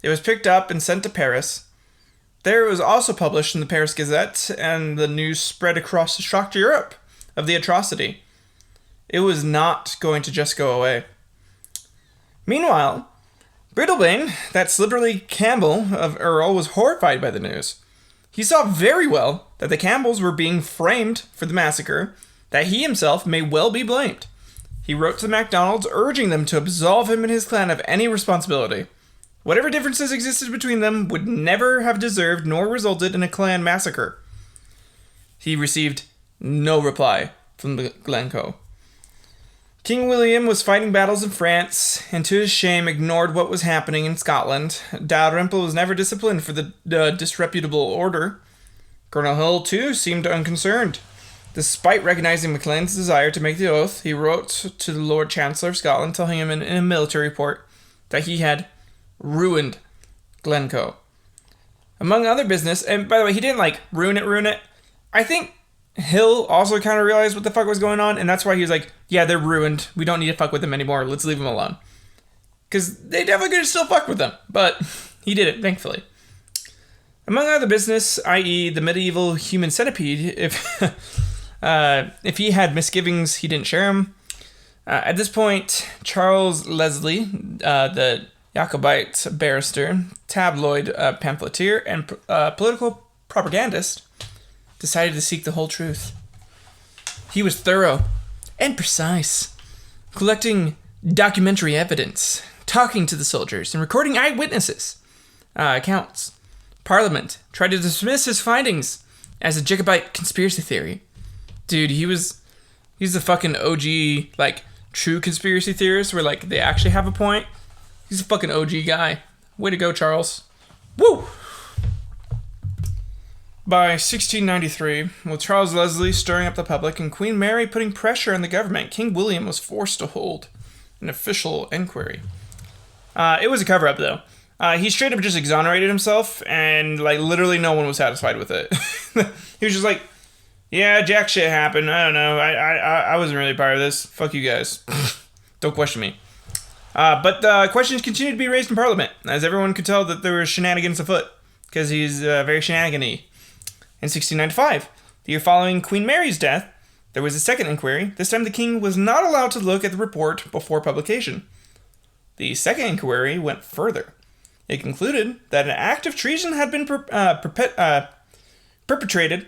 It was picked up and sent to Paris. There it was also published in the Paris Gazette, and the news spread across the shocked Europe of the atrocity. It was not going to just go away. Meanwhile, Brittlebane, that slippery Campbell of Earl, was horrified by the news. He saw very well that the Campbells were being framed for the massacre, that he himself may well be blamed. He wrote to the MacDonalds urging them to absolve him and his clan of any responsibility. Whatever differences existed between them would never have deserved nor resulted in a clan massacre. He received no reply from Glencoe. King William was fighting battles in France, and to his shame ignored what was happening in Scotland. Dalrymple was never disciplined for the disreputable order. Colonel Hill, too, seemed unconcerned. Despite recognizing Maclean's desire to make the oath, he wrote to the Lord Chancellor of Scotland, telling him in a military report that he had ruined Glencoe. Among other business, and by the way, he didn't ruin it. I think Hill also kind of realized what the fuck was going on, and that's why he was like, yeah, they're ruined. We don't need to fuck with them anymore. Let's leave them alone. Because they definitely could still fuck with them, but he did it, thankfully. Among other business, i.e. the medieval human centipede, if If he had misgivings, he didn't share them. At this point, Charles Leslie, the Jacobite barrister, tabloid pamphleteer, and political propagandist, decided to seek the whole truth. He was thorough and precise, collecting documentary evidence, talking to the soldiers, and recording eyewitnesses' accounts. Parliament tried to dismiss his findings as a Jacobite conspiracy theory. Dude, he's the fucking OG, like, true conspiracy theorist where, like, they actually have a point. He's a fucking OG guy. Way to go, Charles. Woo! By 1693, with Charles Leslie stirring up the public and Queen Mary putting pressure on the government, King William was forced to hold an official inquiry. It was a cover-up, though. He straight up just exonerated himself, and, like, literally no one was satisfied with it. He was just like, yeah, jack shit happened. I don't know. I wasn't really part of this. Fuck you guys. Don't question me. But questions continued to be raised in Parliament, as everyone could tell that there were shenanigans afoot, because he's very shenanigan-y. In 1695, the year following Queen Mary's death, there was a second inquiry. This time the king was not allowed to look at the report before publication. The second inquiry went further. It concluded that an act of treason had been perpetrated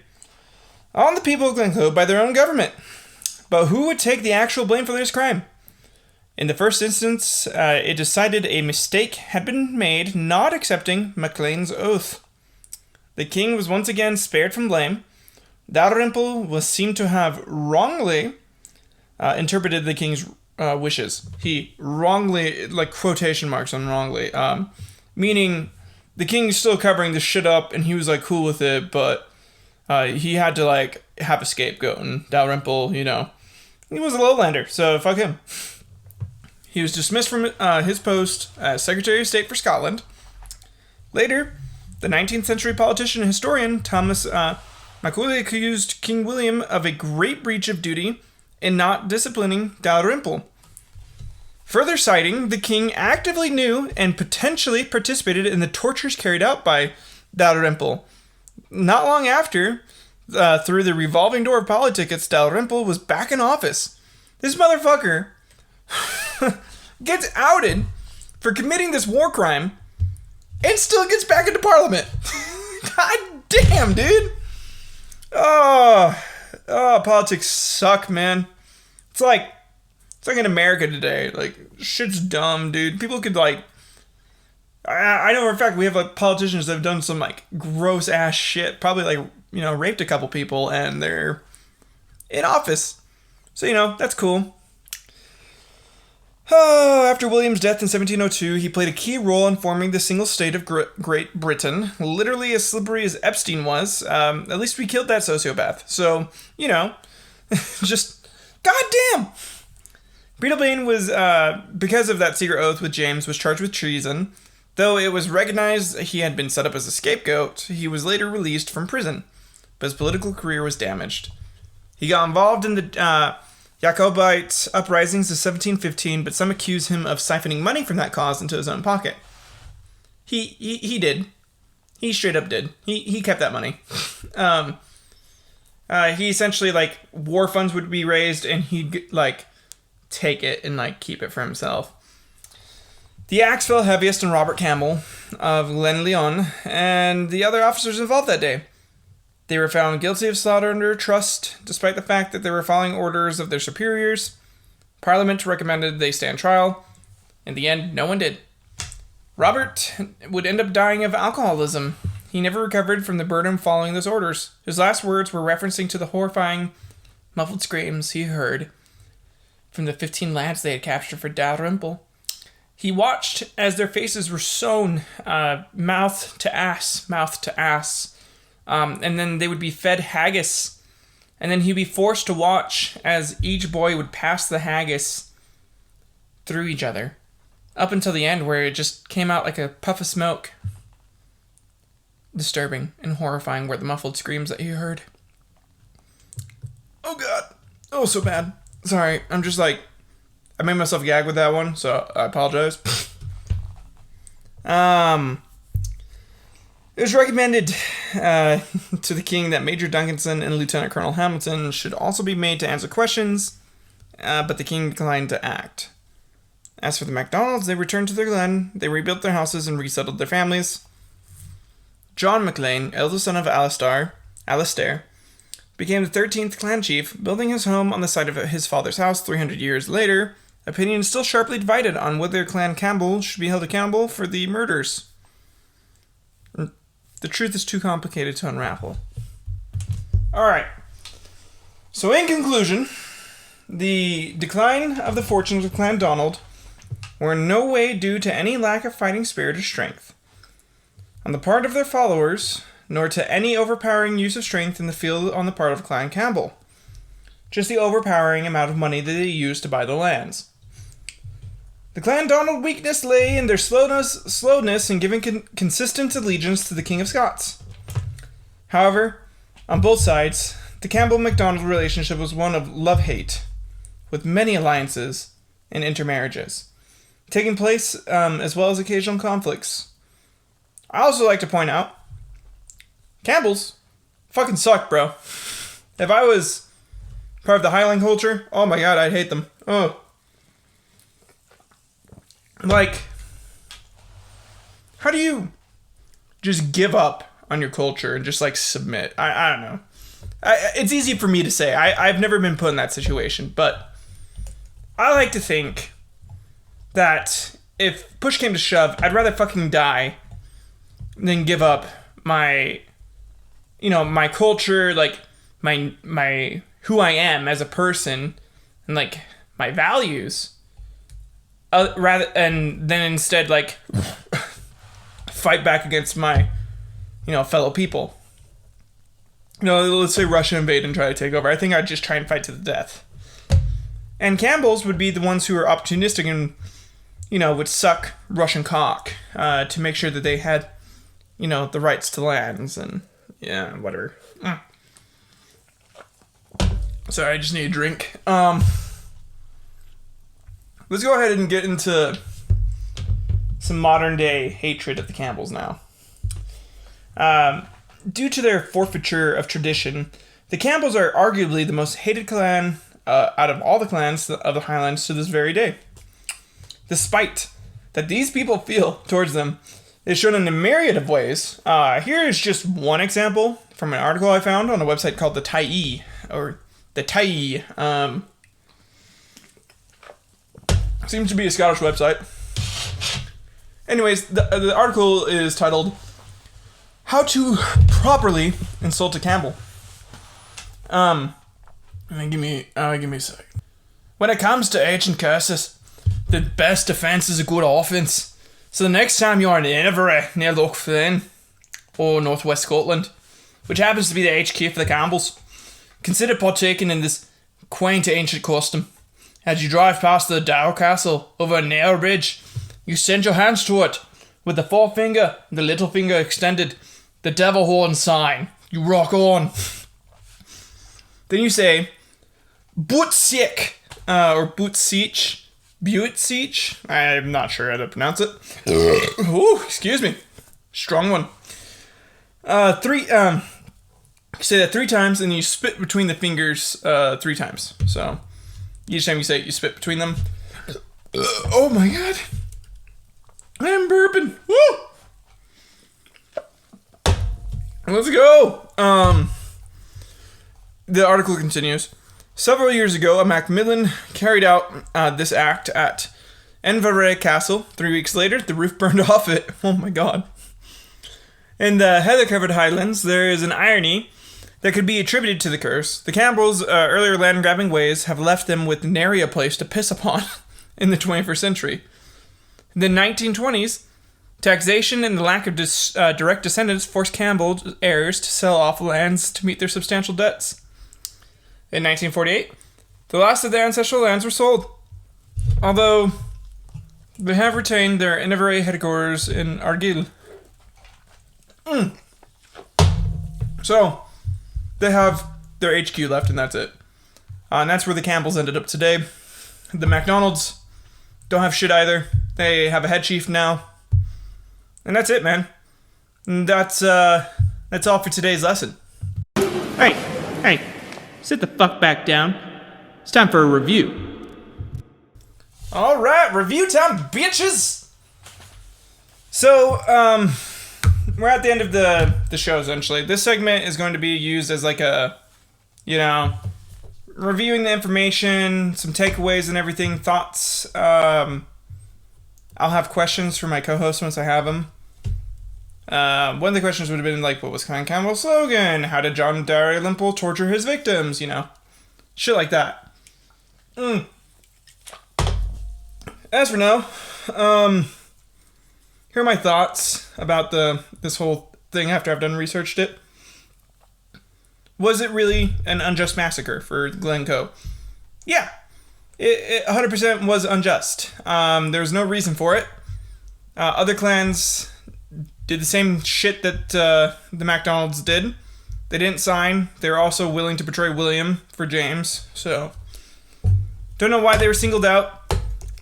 on the people of Glencoe by their own government. But who would take the actual blame for this crime? In the first instance, it decided a mistake had been made not accepting Maclean's oath. The king was once again spared from blame. Dalrymple was seen to have wrongly interpreted the king's wishes. He wrongly, like quotation marks on wrongly, meaning the king's still covering this shit up and he was like cool with it, but he had to like have a scapegoat, and Dalrymple, you know, he was a lowlander, so fuck him. He was dismissed from his post as Secretary of State for Scotland. Later, the 19th century politician and historian Thomas Macaulay accused King William of a great breach of duty in not disciplining Dalrymple. Further citing, the king actively knew and potentially participated in the tortures carried out by Dalrymple. Not long after, through the revolving door of politics, Dalrymple was back in office. This motherfucker gets outed for committing this war crime and still gets back into Parliament. God damn, dude. Oh, politics suck, man. It's like in America today. Like, shit's dumb, dude. People could, like... I know for a fact we have, like, politicians that have done some, like, gross-ass shit. Probably, like, you know, raped a couple people, and they're in office. So, you know, that's cool. After William's death in 1702, he played a key role in forming the single state of Great Britain. Literally as slippery as Epstein was. At least we killed that sociopath. So, you know, just, goddamn! Breadalbane was, because of that secret oath with James, was charged with treason. Though it was recognized he had been set up as a scapegoat, he was later released from prison. But his political career was damaged. He got involved in the Jacobite uprisings of 1715, but some accuse him of siphoning money from that cause into his own pocket. He did. He straight up did. He kept that money. He essentially, like, war funds would be raised, and he'd, like, take it and, like, keep it for himself. The axe fell heaviest on Robert Campbell of Glenlyon and the other officers involved that day. They were found guilty of slaughter under trust, despite the fact that they were following orders of their superiors. Parliament recommended they stand trial. In the end, no one did. Robert would end up dying of alcoholism. He never recovered from the burden following those orders. His last words were referencing to the horrifying, muffled screams he heard from the 15 lads they had captured for Dalrymple. He watched as their faces were sewn mouth to ass. And then they would be fed haggis. And then he'd be forced to watch as each boy would pass the haggis through each other. Up until the end, where it just came out like a puff of smoke. Disturbing and horrifying were the muffled screams that he heard. Oh god. Oh, so bad. Sorry, I'm just like... I made myself gag with that one, so I apologize. It was recommended to the king that Major Duncanson and Lieutenant Colonel Hamilton should also be made to answer questions, but the king declined to act. As for the MacDonalds, they returned to their glen, they rebuilt their houses and resettled their families. John MacLean, eldest son of Alistair, became the 13th clan chief, building his home on the site of his father's house 300 years later. Opinion is still sharply divided on whether Clan Campbell should be held accountable for the murders. The truth is too complicated to unravel. Alright. So in conclusion, the decline of the fortunes of Clan Donald were in no way due to any lack of fighting spirit or strength on the part of their followers, nor to any overpowering use of strength in the field on the part of Clan Campbell. Just the overpowering amount of money that they used to buy the lands. The Clan Donald weakness lay in their slowness in giving consistent allegiance to the King of Scots. However, on both sides, the Campbell-MacDonald relationship was one of love-hate, with many alliances and intermarriages taking place, as well as occasional conflicts. I also like to point out, Campbells fucking suck, bro. If I was part of the Highland culture, oh my god, I'd hate them. Oh. Like, how do you just give up on your culture and just, like, submit? I don't know. It's easy for me to say. I've never been put in that situation, but I like to think that if push came to shove, I'd rather fucking die than give up my, my culture, like, my who I am as a person, and, like, my values. And then instead, like, fight back against my, fellow people. Let's say Russia invade and try to take over. I think I'd just try and fight to the death. And Campbells would be the ones who are opportunistic and, would suck Russian cock to make sure that they had, the rights to lands and, whatever. Sorry, I just need a drink. Let's go ahead and get into some modern day hatred of the Campbells now. Due to their forfeiture of tradition, the Campbells are arguably the most hated clan out of all the clans of the Highlands to this very day. The spite that these people feel towards them is shown in a myriad of ways. Here is just one example from an article I found on a website called the Tyee, or the Tyee. Seems to be a Scottish website. Anyways, the article is titled, How to Properly Insult a Campbell. Give me a sec. When it comes to ancient curses, the best defense is a good offense. So the next time you're in Inverary near Loch Fyne, or northwest Scotland, which happens to be the HQ for the Campbells, consider partaking in this quaint ancient custom. As you drive past the Dow Castle over a narrow bridge, you send your hands to it with the forefinger and the little finger extended, the devil horn sign. You rock on. Then you say, Butsiek, or Butsiech, I'm not sure how to pronounce it. Ooh, excuse me. Strong one. Say that 3 times, and you spit between the fingers 3 times. So each time you say it, you spit between them. Oh my god. I'm burping. Woo! Let's go. The article continues. Several years ago, a Macmillan carried out this act at Inverary Castle. 3 weeks later, the roof burned off it. Oh my god. In the heather-covered highlands, there is an irony that could be attributed to the curse. The Campbells' earlier land-grabbing ways have left them with nary a place to piss upon in the 21st century. In the 1920s, taxation and the lack of direct descendants forced Campbell heirs to sell off lands to meet their substantial debts. In 1948, the last of their ancestral lands were sold, although they have retained their Inverary headquarters in Argyll. So, they have their HQ left, and that's it. And that's where the Campbells ended up today. The MacDonalds don't have shit either. They have a head chief now. And that's it, man. And that's all for today's lesson. Hey, sit the fuck back down. It's time for a review. All right, review time, bitches. So, we're at the end of the show, essentially. This segment is going to be used as like a, reviewing the information, some takeaways and everything, thoughts. I'll have questions for my co-host once I have them. One of the questions would have been like, what was Campbell's slogan? How did John Dalrymple torture his victims? Shit like that. As for now, here are my thoughts about this whole thing after I've done researched it. Was it really an unjust massacre for Glencoe? Yeah, it 100% was unjust. There was no reason for it. Other clans did the same shit that the MacDonalds did. They didn't sign. They were also willing to betray William for James. So, don't know why they were singled out.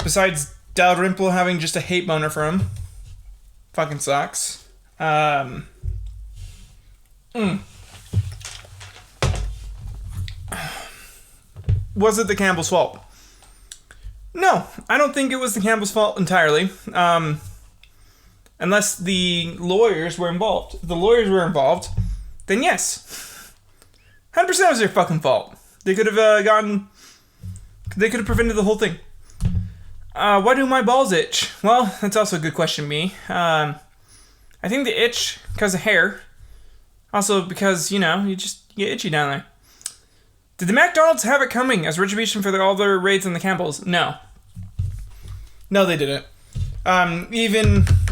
Besides Dalrymple having just a hate boner for him. Fucking sucks. Was it the Campbell's fault? No, I don't think it was the Campbell's fault entirely. Unless the lawyers were involved. If the lawyers were involved, then yes. 100% was their fucking fault. They could have prevented the whole thing. Why do my balls itch? Well, that's also a good question, me. I think they itch because of hair. Also because, you get itchy down there. Did the MacDonalds have it coming as retribution for all their raids on the Campbells? No. No, they didn't.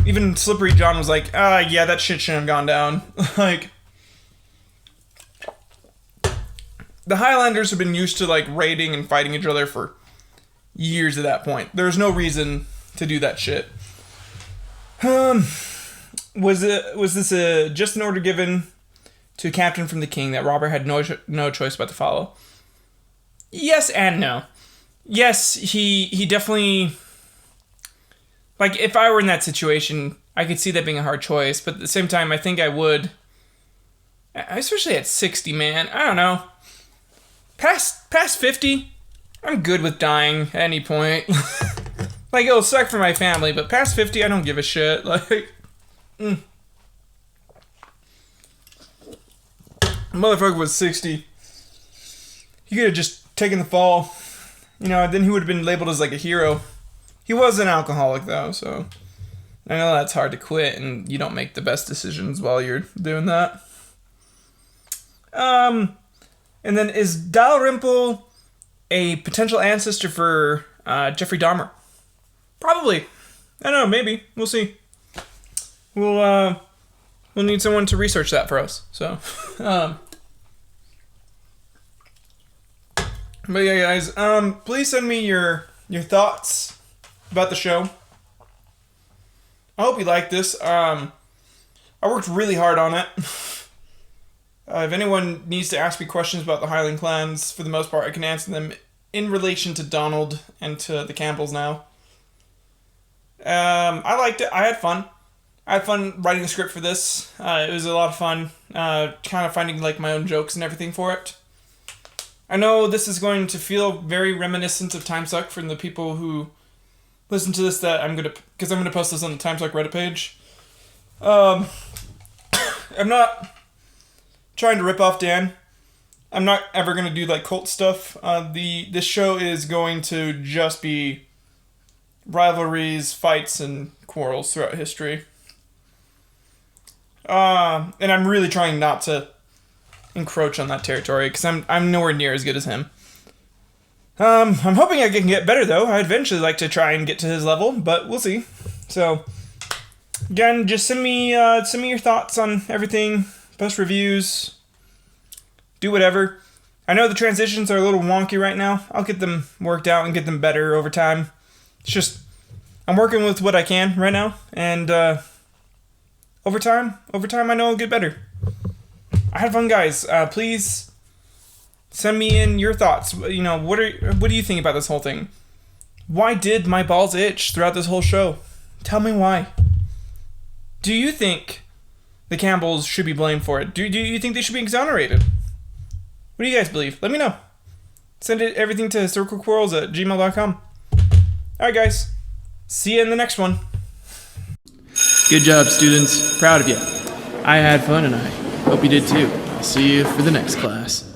Even Slippery John was like, yeah, that shit shouldn't have gone down. Like, the Highlanders have been used to, raiding and fighting each other for years at that point. There's no reason to do that shit. Was this just an order given to a captain from the king that Robert had no choice but to follow? Yes and no. Yes, he definitely... if I were in that situation, I could see that being a hard choice, but at the same time, I think I would. Especially at 60, man. I don't know. Past 50, I'm good with dying at any point. It'll suck for my family, but past 50, I don't give a shit. Motherfucker was 60. He could have just taken the fall. Then he would have been labeled as a hero. He was an alcoholic, though, so I know that's hard to quit, and you don't make the best decisions while you're doing that. And then, is Dalrymple a potential ancestor for Jeffrey Dahmer? Probably. I don't know, maybe. We'll see. We'll need someone to research that for us, so... But yeah, guys, please send me your thoughts about the show. I hope you like this. I worked really hard on it. If anyone needs to ask me questions about the Highland clans, for the most part, I can answer them in relation to Donald and to the Campbells now. I liked it. I had fun. I had fun writing the script for this. It was a lot of fun. Kind of finding my own jokes and everything for it. I know this is going to feel very reminiscent of Time Suck from the people who listen to this, because I'm gonna post this on the Time Suck Reddit page. I'm not trying to rip off Dan. I'm not ever gonna do cult stuff. This show is going to just be rivalries, fights, and quarrels throughout history. And I'm really trying not to encroach on that territory, because I'm nowhere near as good as him. I'm hoping I can get better, though. I'd eventually like to try and get to his level, but we'll see. So, again, just send me your thoughts on everything, post reviews, do whatever. I know the transitions are a little wonky right now. I'll get them worked out and get them better over time. It's just, I'm working with what I can right now, and over time, I know I'll get better. I had fun, guys. Please send me in your thoughts. What do you think about this whole thing? Why did my balls itch throughout this whole show? Tell me why. Do you think the Campbells should be blamed for it? Do you think they should be exonerated? What do you guys believe? Let me know. Send everything to historicalquarrels@gmail.com. Alright guys, see you in the next one. Good job, students. Proud of you. I had fun and I hope you did too. I'll see you for the next class.